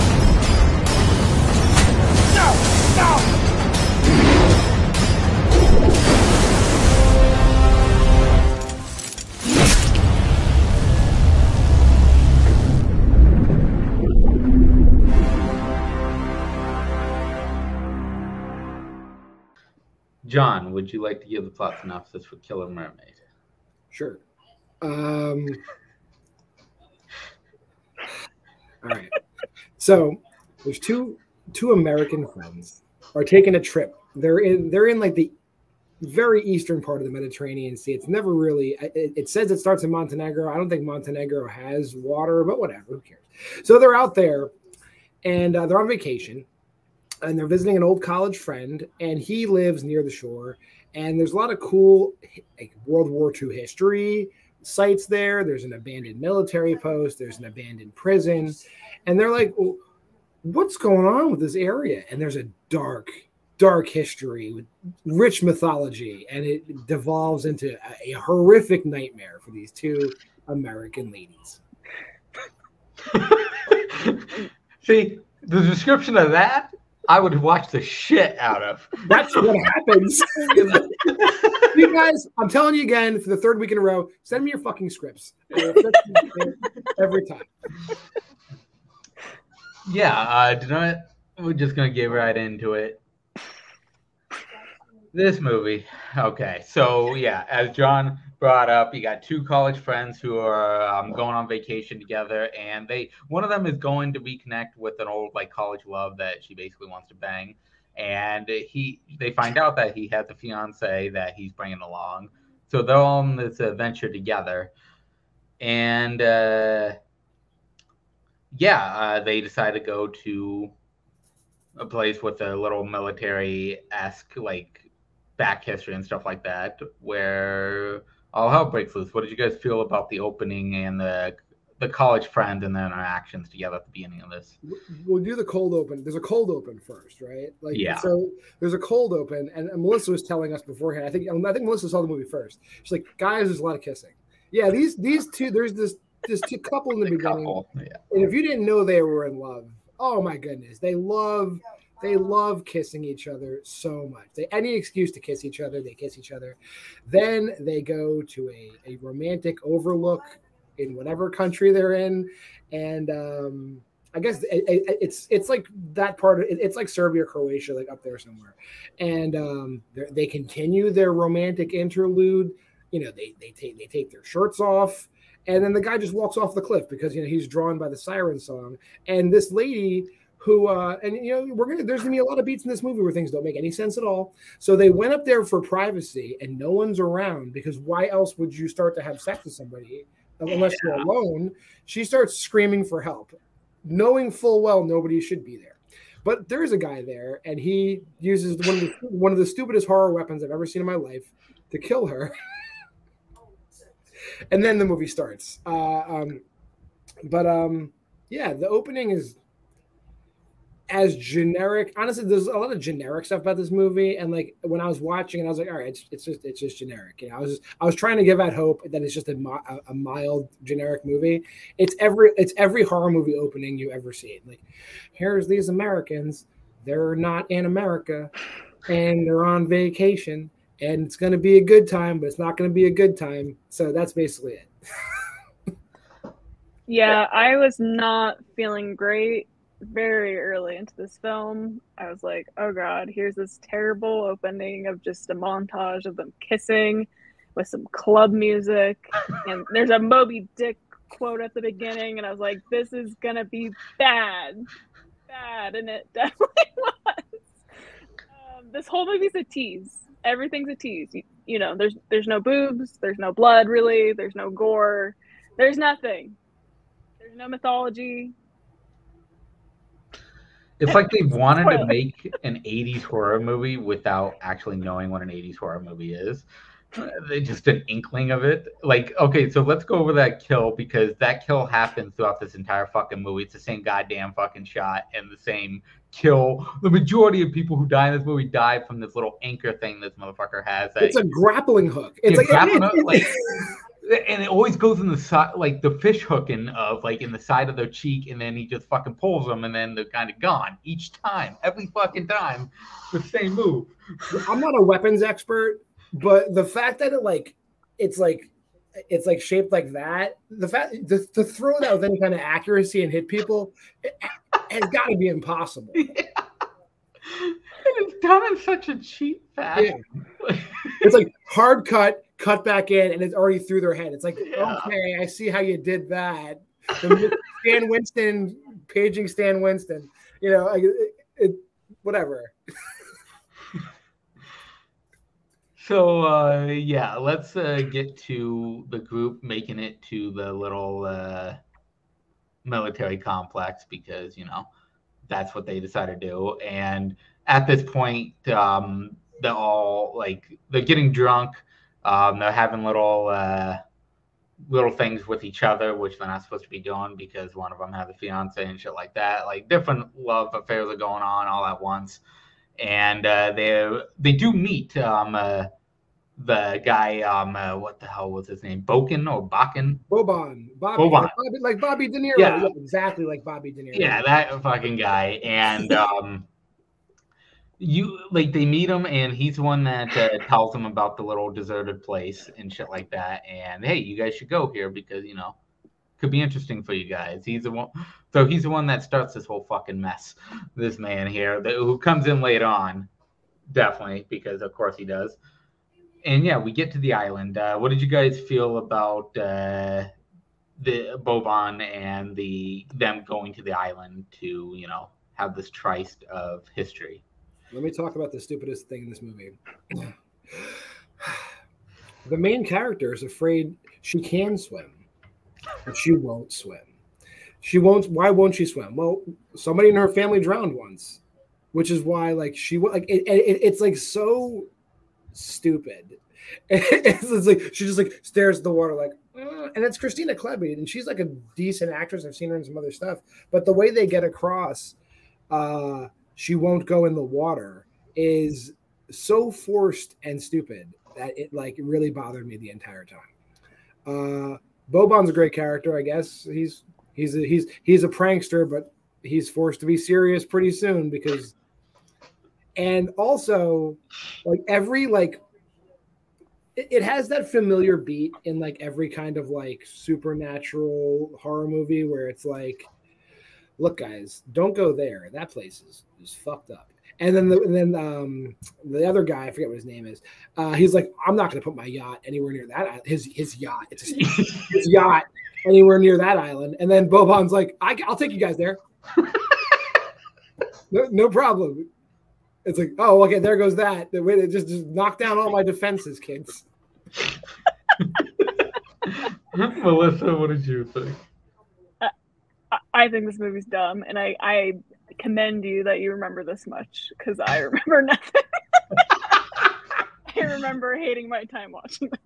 John, would you like to give the plot synopsis for Killer Mermaid? Sure. All right. So there's two American friends are taking a trip. They're in like the very eastern part of the Mediterranean Sea. It's never really. It says it starts in Montenegro. I don't think Montenegro has water, but whatever. Who cares? So they're out there, and they're on vacation. And they're visiting an old college friend, and he lives near the shore. And there's a lot of cool like World War II history sites there. There's an abandoned military post. There's an abandoned prison. And they're like, well, what's going on with this area? And there's a dark history with rich mythology. And it devolves into a horrific nightmare for these two American ladies. See, the description of that, I would watch the shit out of. That's what happens. You guys, I'm telling you again, for the 3rd week in a row, send me your fucking scripts. Every time. Yeah, we're just going to get right into it. This movie. Okay, so yeah, as John brought up, you got 2 college friends who are going on vacation together, and one of them is going to reconnect with an old like college love that she basically wants to bang, and they find out that he has a fiance that he's bringing along, so they're on this adventure together, and they decide to go to a place with a little military-esque like back history and stuff like that, where all hell breaks loose. What did you guys feel about the opening and the college friends and their interactions together at the beginning of this? We'll do the cold open. There's a cold open first, right? Like, yeah. So there's a cold open, and Melissa was telling us beforehand. I think Melissa saw the movie first. She's like, guys, there's a lot of kissing. Yeah, these two. There's this two couple in the beginning, yeah. And if you didn't know they were in love, oh my goodness, they love kissing each other so much. Any excuse to kiss each other, they kiss each other. Then they go to a romantic overlook in whatever country they're in, and I guess it's like that part. It's like Serbia, Croatia, like up there somewhere. And they continue their romantic interlude they take their shirts off, and then the guy just walks off the cliff because he's drawn by the siren song. And this lady who there's gonna be a lot of beats in this movie where things don't make any sense at all. So they went up there for privacy, and no one's around because why else would you start to have sex with somebody unless you're alone? She starts screaming for help, knowing full well nobody should be there. But there's a guy there, and he uses one of the stupidest horror weapons I've ever seen in my life to kill her. And then the movie starts. Yeah, the opening is as generic. Honestly, there's a lot of generic stuff about this movie, and like when I was watching it, I was like, all right, it's just generic. I was trying to give out hope that it's just a mild generic movie. It's every horror movie opening you ever seen. Like, here's these Americans, they're not in America, and they're on vacation, and it's going to be a good time, but it's not going to be a good time. So that's basically it. Yeah, I was not feeling great very early into this film. I was like, oh god, here's this terrible opening of just a montage of them kissing with some club music, and there's a Moby Dick quote at the beginning, and I was like, this is gonna be bad, and it definitely was. This whole movie's a tease. Everything's a tease. There's no boobs, there's no blood really, there's no gore, there's nothing, there's no mythology. It's like they wanted to make an 80s horror movie without actually knowing what an 80s horror movie is. They just an inkling of it. Like, okay, so let's go over that kill, because that kill happens throughout this entire fucking movie. It's the same goddamn fucking shot and the same kill. The majority of people who die in this movie die from this little anchor thing this motherfucker has. It's a grappling hook. It's grappling hook, like, and it always goes in the side, like the fish hooking of like in the side of their cheek, and then he just fucking pulls them, and then they're kind of gone each time, every fucking time, the same move. I'm not a weapons expert, but the fact that it's shaped like that, the fact to throw that with any kind of accuracy and hit people, it has got to be impossible. Yeah. And it's done in such a cheap fashion. Yeah. It's like hard cut back in, and it's already through their head. It's like, okay, I see how you did that. Stan Winston, paging Stan Winston, whatever. So, yeah, let's get to the group making it to the little military complex, because, that's what they decided to do. And at this point, they're all they're getting drunk. They're having little things with each other, which they're not supposed to be doing because one of them has a fiance and shit like that. Like, different love affairs are going on all at once. And they do meet the guy, what the hell was his name? Boken or Bakken? Boban. Like Bobby De Niro. Yeah. Yeah, exactly like Bobby De Niro. Yeah, that fucking guy. And they meet him, and he's the one that tells them about the little deserted place and shit like that. And hey, you guys should go here because could be interesting for you guys. He's the one. So he's the one that starts this whole fucking mess. This man here, who comes in later on, definitely, because of course he does. And yeah, we get to the island. What did you guys feel about the Boban and them going to the island to have this tryst of history? Let me talk about the stupidest thing in this movie. The main character is afraid she can swim, but she won't swim. Why won't she swim? Well, somebody in her family drowned once, which is why it's like so stupid. It's like she just stares at the water and it's Christina Klebe, and she's like a decent actress. I've seen her in some other stuff, but the way they get across, she won't go in the water is so forced and stupid that it really bothered me the entire time. Boban's a great character, I guess. He's a prankster, but he's forced to be serious pretty soon and also it has that familiar beat in every kind of supernatural horror movie where it's look, guys, don't go there. That place is fucked up. And then the other guy, I forget what his name is. He's like, I'm not going to put my yacht anywhere near that. His yacht, it's his yacht anywhere near that island. And then Boban's like, I'll take you guys there. No problem. It's like, oh, okay, there goes that. The way to just knock down all my defenses, kids. Melissa, what did you think? I think this movie's dumb, and I commend you that you remember this much, because I remember nothing. I remember hating my time watching this.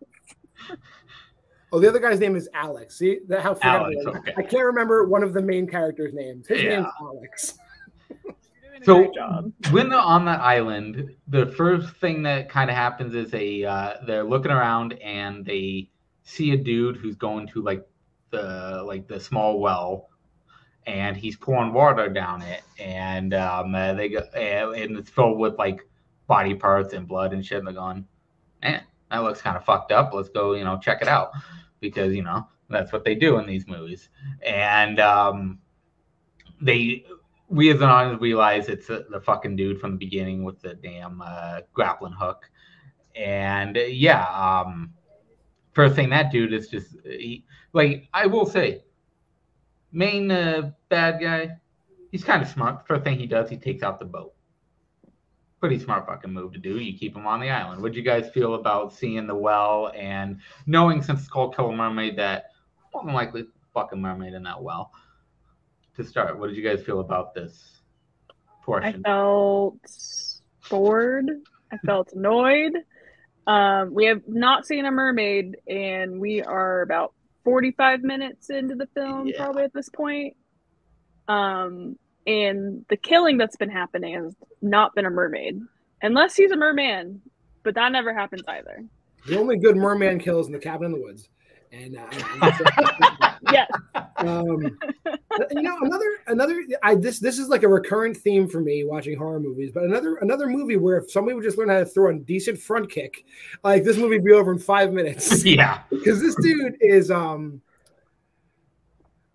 Oh, the other guy's name is Alex. See how Alex, okay. I can't remember one of the main characters' names. His name's Alex. So when they're on that island, the first thing that kind of happens is they're looking around and they see a dude who's going to like the small well, and he's pouring water down it, and they go and it's filled with like body parts and blood and shit. And they're going, man, that looks kind of fucked up. Let's go, check it out, because that's what they do in these movies. And we as an audience realize it's the fucking dude from the beginning with the damn grappling hook. And first thing, that dude is just I will say, main bad guy, he's kind of smart. First thing he does, he takes out the boat. Pretty smart fucking move to do. You keep him on the island. What'd you guys feel about seeing the well and knowing, since it's called Killer Mermaid, that more than likely fucking mermaid in that well? To start, what did you guys feel about this portion? I felt bored. I felt annoyed. We have not seen a mermaid, and we are about 45 minutes into the film, probably at this point. And the killing that's been happening has not been a mermaid, unless he's a merman, but that never happens either. The only good merman kills in the Cabin in the Woods. And yes. This is like a recurrent theme for me watching horror movies, but another movie where if somebody would just learn how to throw a decent front kick, like this movie would be over in 5 minutes. Yeah, because this dude is I'm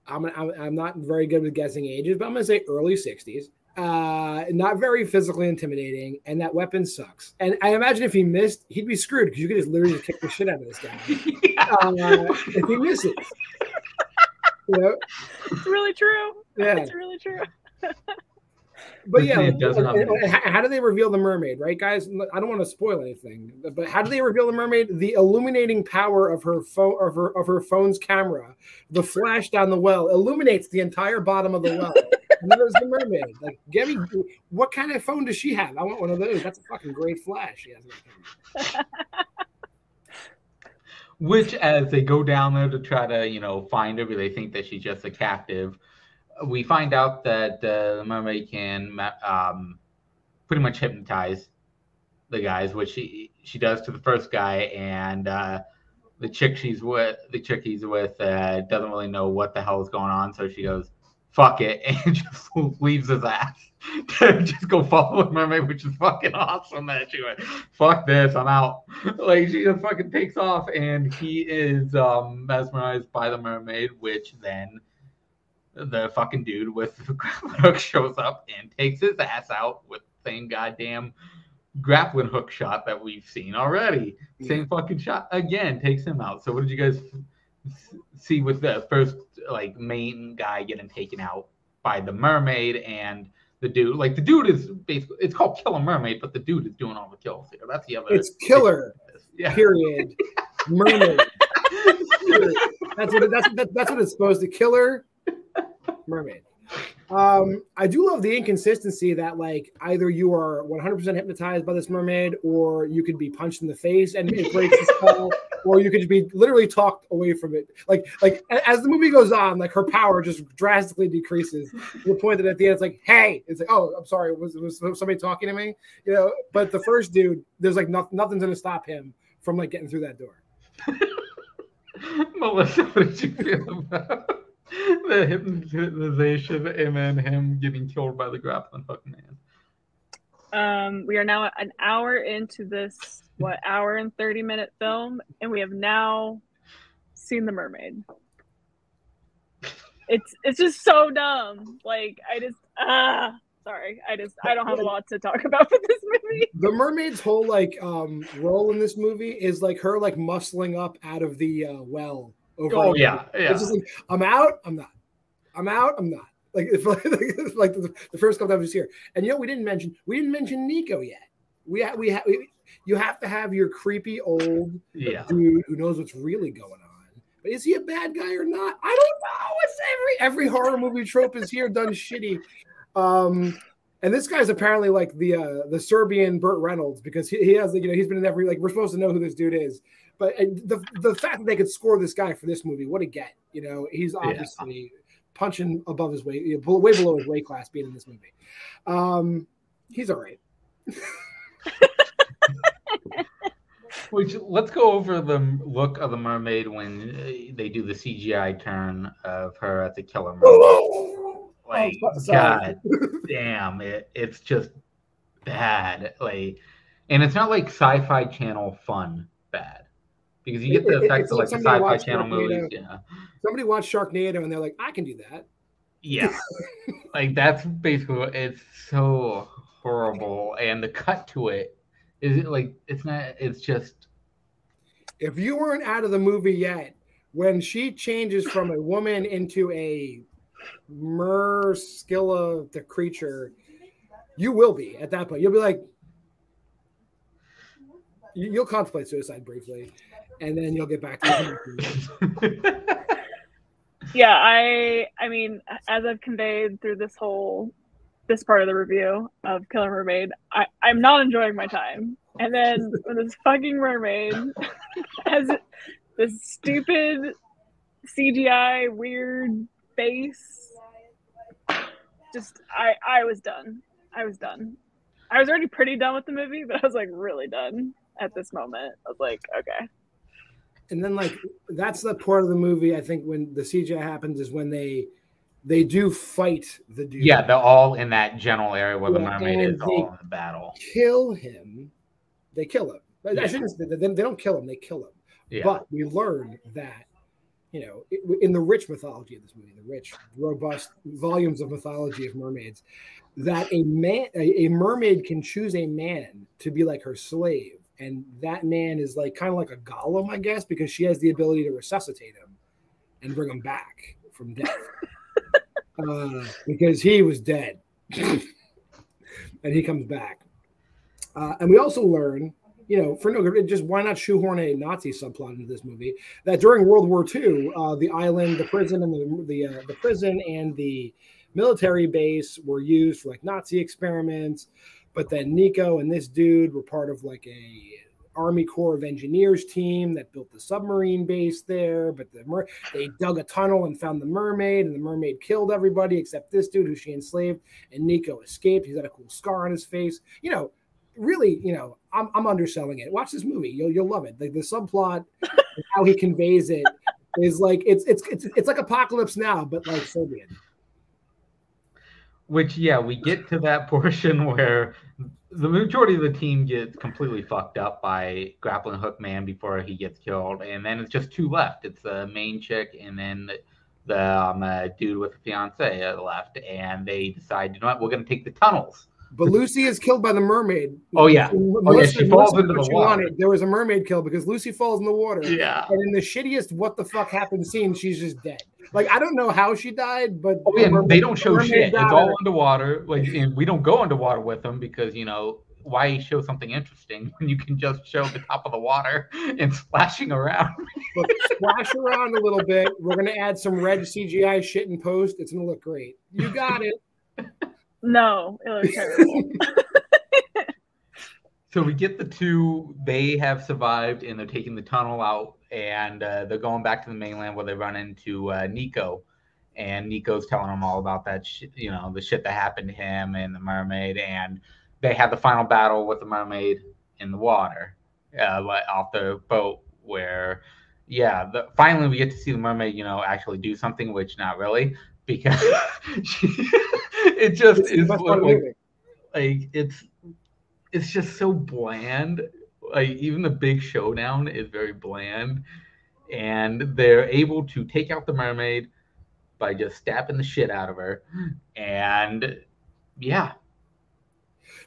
not very good with guessing ages, but I'm gonna say early 60s. Not very physically intimidating, and that weapon sucks. And I imagine if he missed, he'd be screwed, because you could just literally kick the shit out of this guy. If he misses. It's really true. Yeah. It's really true. But how do they reveal the mermaid, right, guys? I don't want to spoil anything, but how do they reveal the mermaid? The illuminating power of her phone, of her phone's camera, the flash down the well illuminates the entire bottom of the well. And then there's the mermaid. Like, Gabby, what kind of phone does she have? I want one of those. That's a fucking great flash. She has. Which, as they go down there to try to, find her, but they think that she's just a captive, we find out that the mermaid can pretty much hypnotize the guys, which she does to the first guy, and the chick he's with doesn't really know what the hell is going on, so she goes, fuck it, and just leaves his ass to just go follow the mermaid, which is fucking awesome. That she went, fuck this, I'm out. Like, she just fucking takes off, and he is mesmerized by the mermaid, which then the fucking dude with the grappling hook shows up and takes his ass out with the same goddamn grappling hook shot that we've seen already. Same fucking shot again, takes him out. So what did you guys see with the first main guy getting taken out by the mermaid and the dude? Like, the dude is basically, it's called Killer Mermaid, but the dude is doing all the kills here. That's the other. It's killer. Period. Mermaid. Period. That's what it's supposed to. Killer mermaid. I do love the inconsistency that, like, either you are 100% hypnotized by this mermaid, or you could be punched in the face and it breaks the spell, or you could be literally talked away from it. Like as the movie goes on, like, her power just drastically decreases to the point that at the end it's like, hey, it's like, oh, I'm sorry, was somebody talking to me? But the first dude, there's like nothing's gonna stop him from like getting through that door. Melissa, what did you feel about the hypnotization and then him getting killed by the grappling hook man? We are now an hour into this, hour and 30-minute film, and we have now seen the mermaid. It's just so dumb. Like, I just Sorry, I don't have a lot to talk about with this movie. The mermaid's whole role in this movie is like her like muscling up out of the well. Yeah. It's just like, I'm out, I'm not. I'm out, I'm not. Like if like the first couple times here. And we didn't mention Nico yet. You have to have your creepy old dude who knows what's really going on. But is he a bad guy or not? I don't know. It's every horror movie trope is here done shitty. And this guy's apparently like the Serbian Burt Reynolds, because he has he's been in every, like, we're supposed to know who this dude is. But the fact that they could score this guy for this movie, what a get. He's obviously punching above his weight, way below his weight class being in this movie. He's all right. Let's go over the look of the mermaid when they do the CGI turn of her as a killer mermaid. Like, God damn, it's just bad. Like, and it's not like Sci-Fi Channel fun bad, because you get the effects of like the Sci-Fi Channel movies. Yeah, somebody watched Sharknado and they're like, I can do that. Yeah, like that's basically it's so horrible, and the cut to it is like it's not. It's just, if you weren't out of the movie yet, when she changes from a woman into a Skilla, the creature, you will be at that point. You'll be like, you'll contemplate suicide briefly, and then you'll get back to it. Yeah, I mean, as I've conveyed through this part of the review of Killer Mermaid, I'm not enjoying my time. And then when this fucking mermaid has this stupid CGI weird face, just I was done. I was already pretty done with the movie, but I was like really done at this moment. I was like, okay. And then like that's the part of the movie, I think, when the CGI happens is when they do fight the dude. Yeah, they're all in that general area where the mermaid is all in the battle. Kill him. They kill him. Yeah. I shouldn't say that. They don't kill him. They kill him. Yeah. But we learn that, in the rich mythology of this movie, the rich, robust volumes of mythology of mermaids, that a mermaid can choose a man to be like her slave. And that man is like kind of like a golem, I guess, because she has the ability to resuscitate him and bring him back from death. Because he was dead. And he comes back. And we also learn, just why not shoehorn a Nazi subplot into this movie, that during World War II, the island, the prison, and the prison and the military base were used for like Nazi experiments. But then Nico and this dude were part of like a Army Corps of Engineers team that built the submarine base there. But they dug a tunnel and found the mermaid, and the mermaid killed everybody except this dude who she enslaved. And Nico escaped. He's got a cool scar on his face. Really, I'm underselling it. Watch this movie. You'll love it. Like the subplot, how he conveys it is like it's like Apocalypse Now, but like Serbian. Which, yeah, we get to that portion where the majority of the team gets completely fucked up by Grappling Hook Man before he gets killed. And then it's just two left. It's the main chick and then the dude with the fiance left. And they decide, you know what, we're going to take the tunnels. But Lucy is killed by the mermaid. Oh, yeah. She falls into the water. There was a mermaid kill because Lucy falls in the water. Yeah. And in the shittiest what the fuck happened scene, she's just dead. Like, I don't know how she died, but... Oh, yeah, they don't show shit. It's all underwater. Like, and we don't go underwater with them because, why show something interesting when you can just show the top of the water and splashing around? Look, splash around a little bit. We're going to add some red CGI shit in post. It's going to look great. You got it. No, it looks terrible. So we get the two. They have survived, and they're taking the tunnel out, and they're going back to the mainland where they run into Nico, and Nico's telling them all about that shit, the shit that happened to him and the mermaid, and they have the final battle with the mermaid in the water, off the boat, where, finally we get to see the mermaid, actually do something, which not really, because it just is like it's just so bland. Like even the big showdown is very bland, and they're able to take out the mermaid by just stabbing the shit out of her, and Yeah.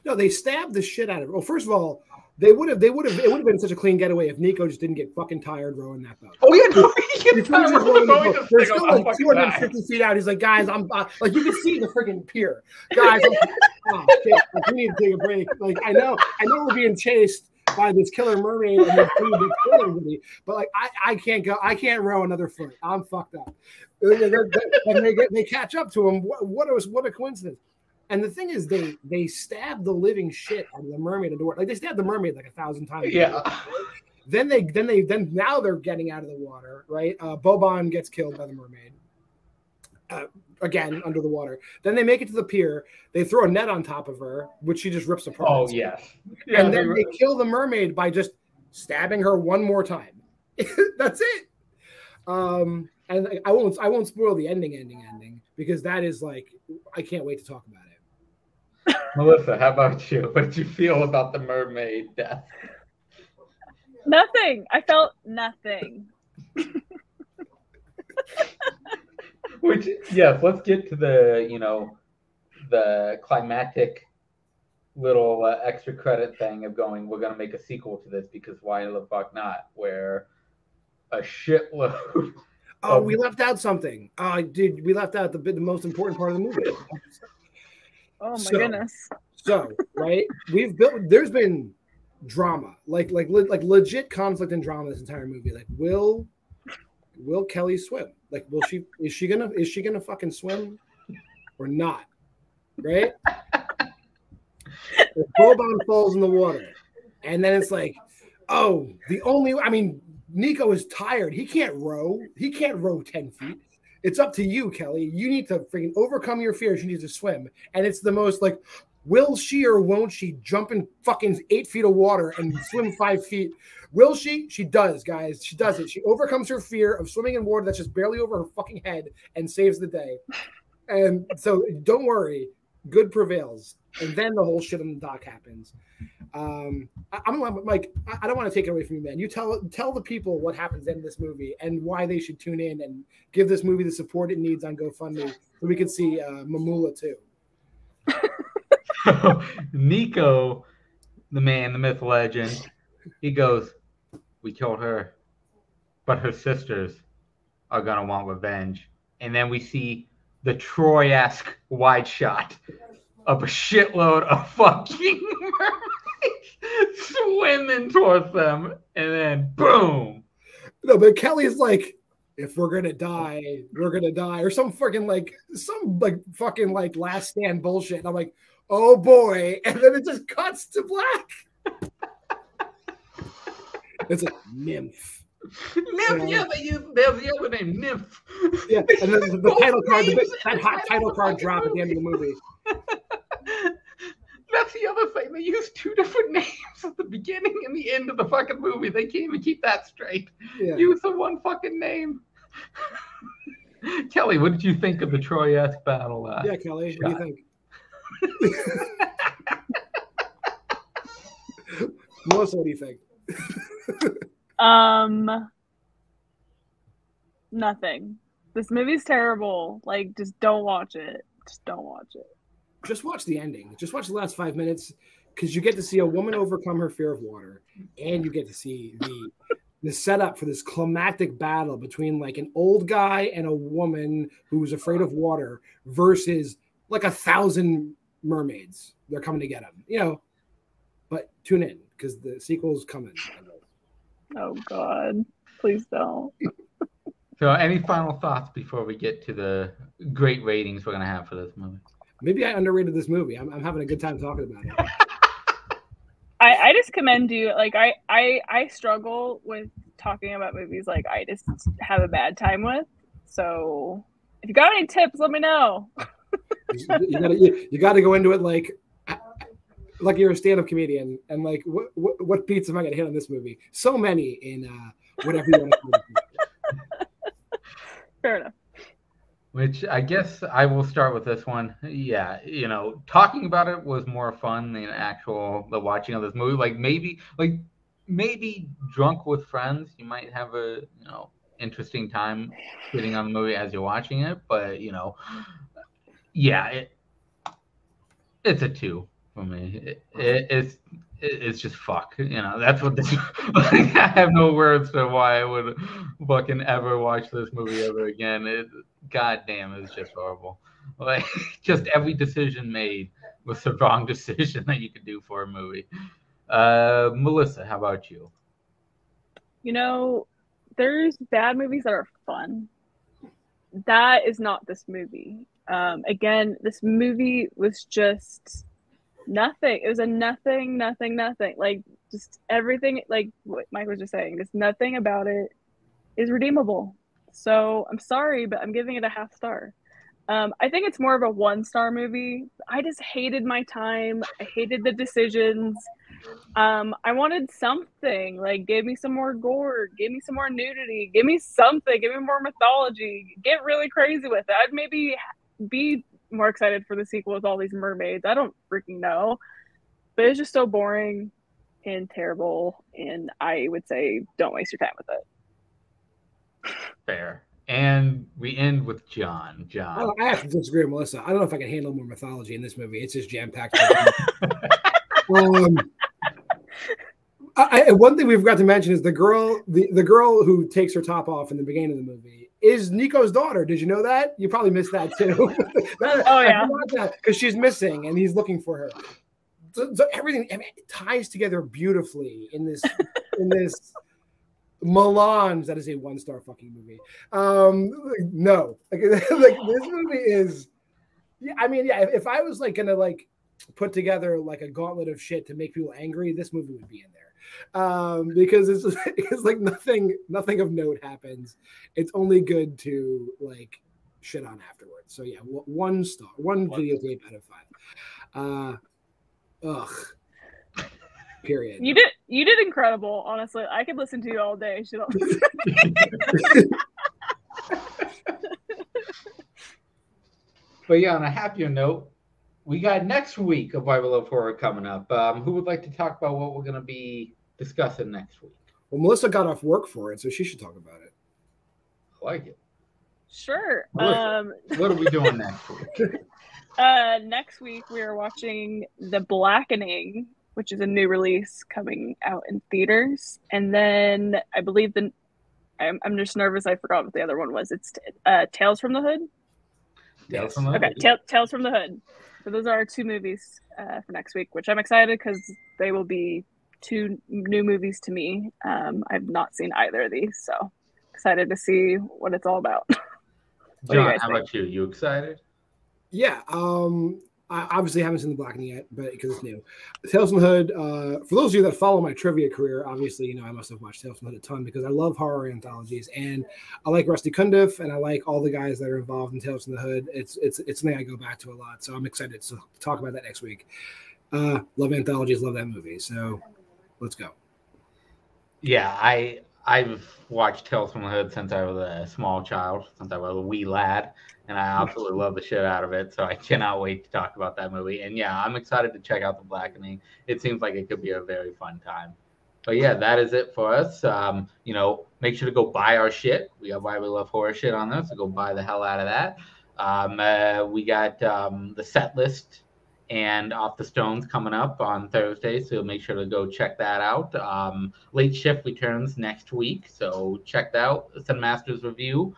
No, they stabbed the shit out of her. Well, first of all, it would have been such a clean getaway if Nico just didn't get fucking tired rowing that boat. Oh yeah, no, he gets They're They're still like 250 feet out. He's like, guys, I'm like, you can see the freaking pier, guys. Oh shit, like, we need to take a break. Like, I know we're being chased by this killer mermaid and this killer everybody, but like, I can't go. I can't row another foot. I'm fucked up. And they catch up to him. What a coincidence. And the thing is, they stabbed the living shit out of the mermaid underwater. Like they stabbed the mermaid like 1,000 times. Yeah. Then now they're getting out of the water, right? Boban gets killed by the mermaid. Again, under the water. Then they make it to the pier. They throw a net on top of her, which she just rips apart. Oh yes. Yeah, and then they kill the mermaid by just stabbing her one more time. That's it. And I won't spoil the ending because that is like, I can't wait to talk about it. Melissa, how about you? What did you feel about the mermaid death? Nothing. I felt nothing. Which, yes, let's get to the, the climactic little extra credit thing of going, we're going to make a sequel to this because why the fuck not? Where a shitload. We left out something. Dude, we left out the most important part of the movie. Oh my goodness. So, right, there's been drama, like legit conflict and drama this entire movie. Like, will Kelly swim? Like, is she gonna fucking swim or not? Right? If Boban falls in the water, and then it's like, Nico is tired. He can't row. He can't row 10 feet. It's up to you, Kelly. You need to freaking overcome your fears. You need to swim. And it's the most like, will she or won't she jump in fucking 8 feet of water and swim 5 feet? Will she? She does, guys. She does it. She overcomes her fear of swimming in water that's just barely over her fucking head and saves the day. And so don't worry. Good prevails. And then the whole shit on the dock happens. Mike, I don't want to take it away from you, man. You tell the people what happens in this movie and why they should tune in and give this movie the support it needs on GoFundMe so we can see Mamula too. Nico, the man, the myth, legend, he goes, we killed her, but her sisters are going to want revenge. And then we see the Troy-esque wide shot of a shitload of fucking mermaids swimming towards them, and then boom. No, but Kelly's like, if we're gonna die, we're gonna die, or some fucking fucking last stand bullshit. And I'm like, oh boy, and then it just cuts to black. It's a nymph. Nymph, yeah, there's the other name, Nymph. Yeah, and then the title card, that hot title card drop at the end of the movie. That's the other thing. They use two different names at the beginning and the end of the fucking movie. They can't even keep that straight. Yeah. Use the one fucking name. Kelly, what did you think of the Troy-esque battle? Yeah, Kelly, shot? What do you think? Melissa, what do you think? Nothing. This movie's terrible. Like, just don't watch it. Just don't watch it. Just watch the ending. Just watch the last 5 minutes because you get to see a woman overcome her fear of water, and you get to see the setup for this climactic battle between like an old guy and a woman who's afraid of water versus like 1,000 mermaids. They're coming to get him, But tune in because the sequel's coming. Oh God! Please don't. So, any final thoughts before we get to the great ratings we're gonna have for this movie? Maybe I underrated this movie. I'm having a good time talking about it. I just commend you. Like I struggle with talking about movies like I just have a bad time with. So if you got any tips, let me know. you got to go into it like you're a stand-up comedian and like what beats am I going to hit on this movie? So many in whatever you want to call it. Fair enough. Which I guess I will start with this one. Yeah, talking about it was more fun than the watching of this movie. Like maybe drunk with friends, you might have a interesting time sitting on the movie as you're watching it. But It's a 2 for me. It's just fuck. That's what this. Like, I have no words for why I would fucking ever watch this movie ever again. Goddamn, it's just horrible. Like, just every decision made was the wrong decision that you could do for a movie. Melissa, how about you? There's bad movies that are fun. That is not this movie. Again, this movie was just nothing. It was a nothing. Like, just everything, like what Mike was just saying, just nothing about it is redeemable. So I'm sorry, but I'm giving it a half star. I think it's more of a 1-star movie. I just hated my time. I hated the decisions. I wanted something, like, give me some more gore, give me some more nudity, give me something, give me more mythology, get really crazy with it. I'd maybe be more excited for the sequel with all these mermaids. I don't freaking know, but it's just so boring and terrible, and I would say don't waste your time with it. Fair. And we end with John. I have to disagree with Melissa. I don't know if I can handle more mythology in this movie. It's just jam-packed. One thing we forgot to mention is the girl who takes her top off in the beginning of the movie is Nico's daughter. Did you know that? You probably missed that too. Oh yeah, because she's missing and he's looking for her. So everything, it ties together beautifully in this melange that is a 1-star fucking movie. No, like this movie is. Yeah, I mean, yeah. If I was like gonna like put together like a gauntlet of shit to make people angry, this movie would be in there. Because it's like nothing of note happens. It's only good to like shit on afterwards. So yeah, 1 star, one videotape out of 5. Period. You did incredible, honestly. I could listen to you all day. But yeah, on a happier note, we got next week of Why We Love Horror coming up. Who would like to talk about what we're going to be discussing next week? Well, Melissa got off work for it, so she should talk about it. I like it. Sure. Melissa, what are we doing next week? Next week we are watching The Blackening, which is a new release coming out in theaters. And then I believe I'm just nervous. I forgot what the other one was. It's Tales from the Hood. Tales from the Hood. Okay, Tales from the Hood. So those are our 2 movies for next week, which I'm excited because they will be 2 new movies to me. I've not seen either of these, so excited to see what it's all about. John, how about you? You excited? Yeah. I obviously haven't seen The Blackening yet, but because it's new. Tales from the Hood. For those of you that follow my trivia career, obviously, I must have watched Tales from the Hood a ton because I love horror anthologies, and I like Rusty Cundiff, and I like all the guys that are involved in Tales from the Hood. It's something I go back to a lot, so I'm excited to talk about that next week. Love anthologies, love that movie. So let's go. Yeah, I've watched Tales from the Hood since I was a small child, since I was a wee lad, and I absolutely love the shit out of it. So I cannot wait to talk about that movie. And yeah, I'm excited to check out The Blackening. It seems like it could be a very fun time. But yeah, that is it for us. Make sure to go buy our shit. We got Why We Love Horror shit on there, so go buy the hell out of that. We got the set list and Off the Stones coming up on Thursday, so make sure to go check that out. Late Shift returns next week, so check that out. Cinemaster's Review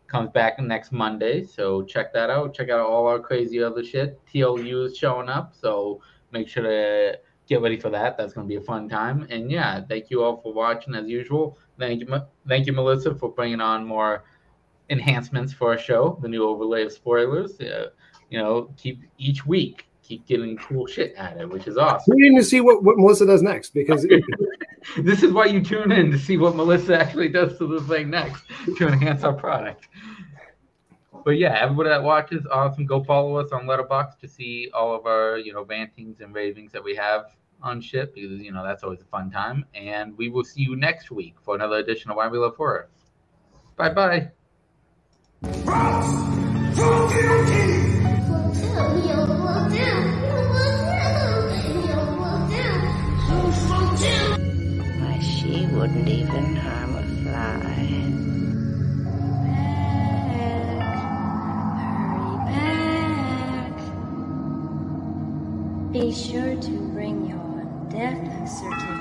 comes back next Monday, so check that out. Check out all our crazy other shit. TLU is showing up, so make sure to get ready for that. That's going to be a fun time. And yeah, thank you all for watching as usual. Thank you, Melissa, for bringing on more enhancements for our show, the new overlay of spoilers. Keep getting cool shit at it, which is awesome. We need to see what Melissa does next, because this is why you tune in, to see what Melissa actually does to the thing next to enhance our product. But yeah, everybody that watches, awesome. Go follow us on Letterboxd to see all of our rantings and ravings that we have on shit, because that's always a fun time. And we will see you next week for another edition of Why We Love Horror. Bye bye. She wouldn't even harm a fly. Hurry back. Be sure to bring your death certificate.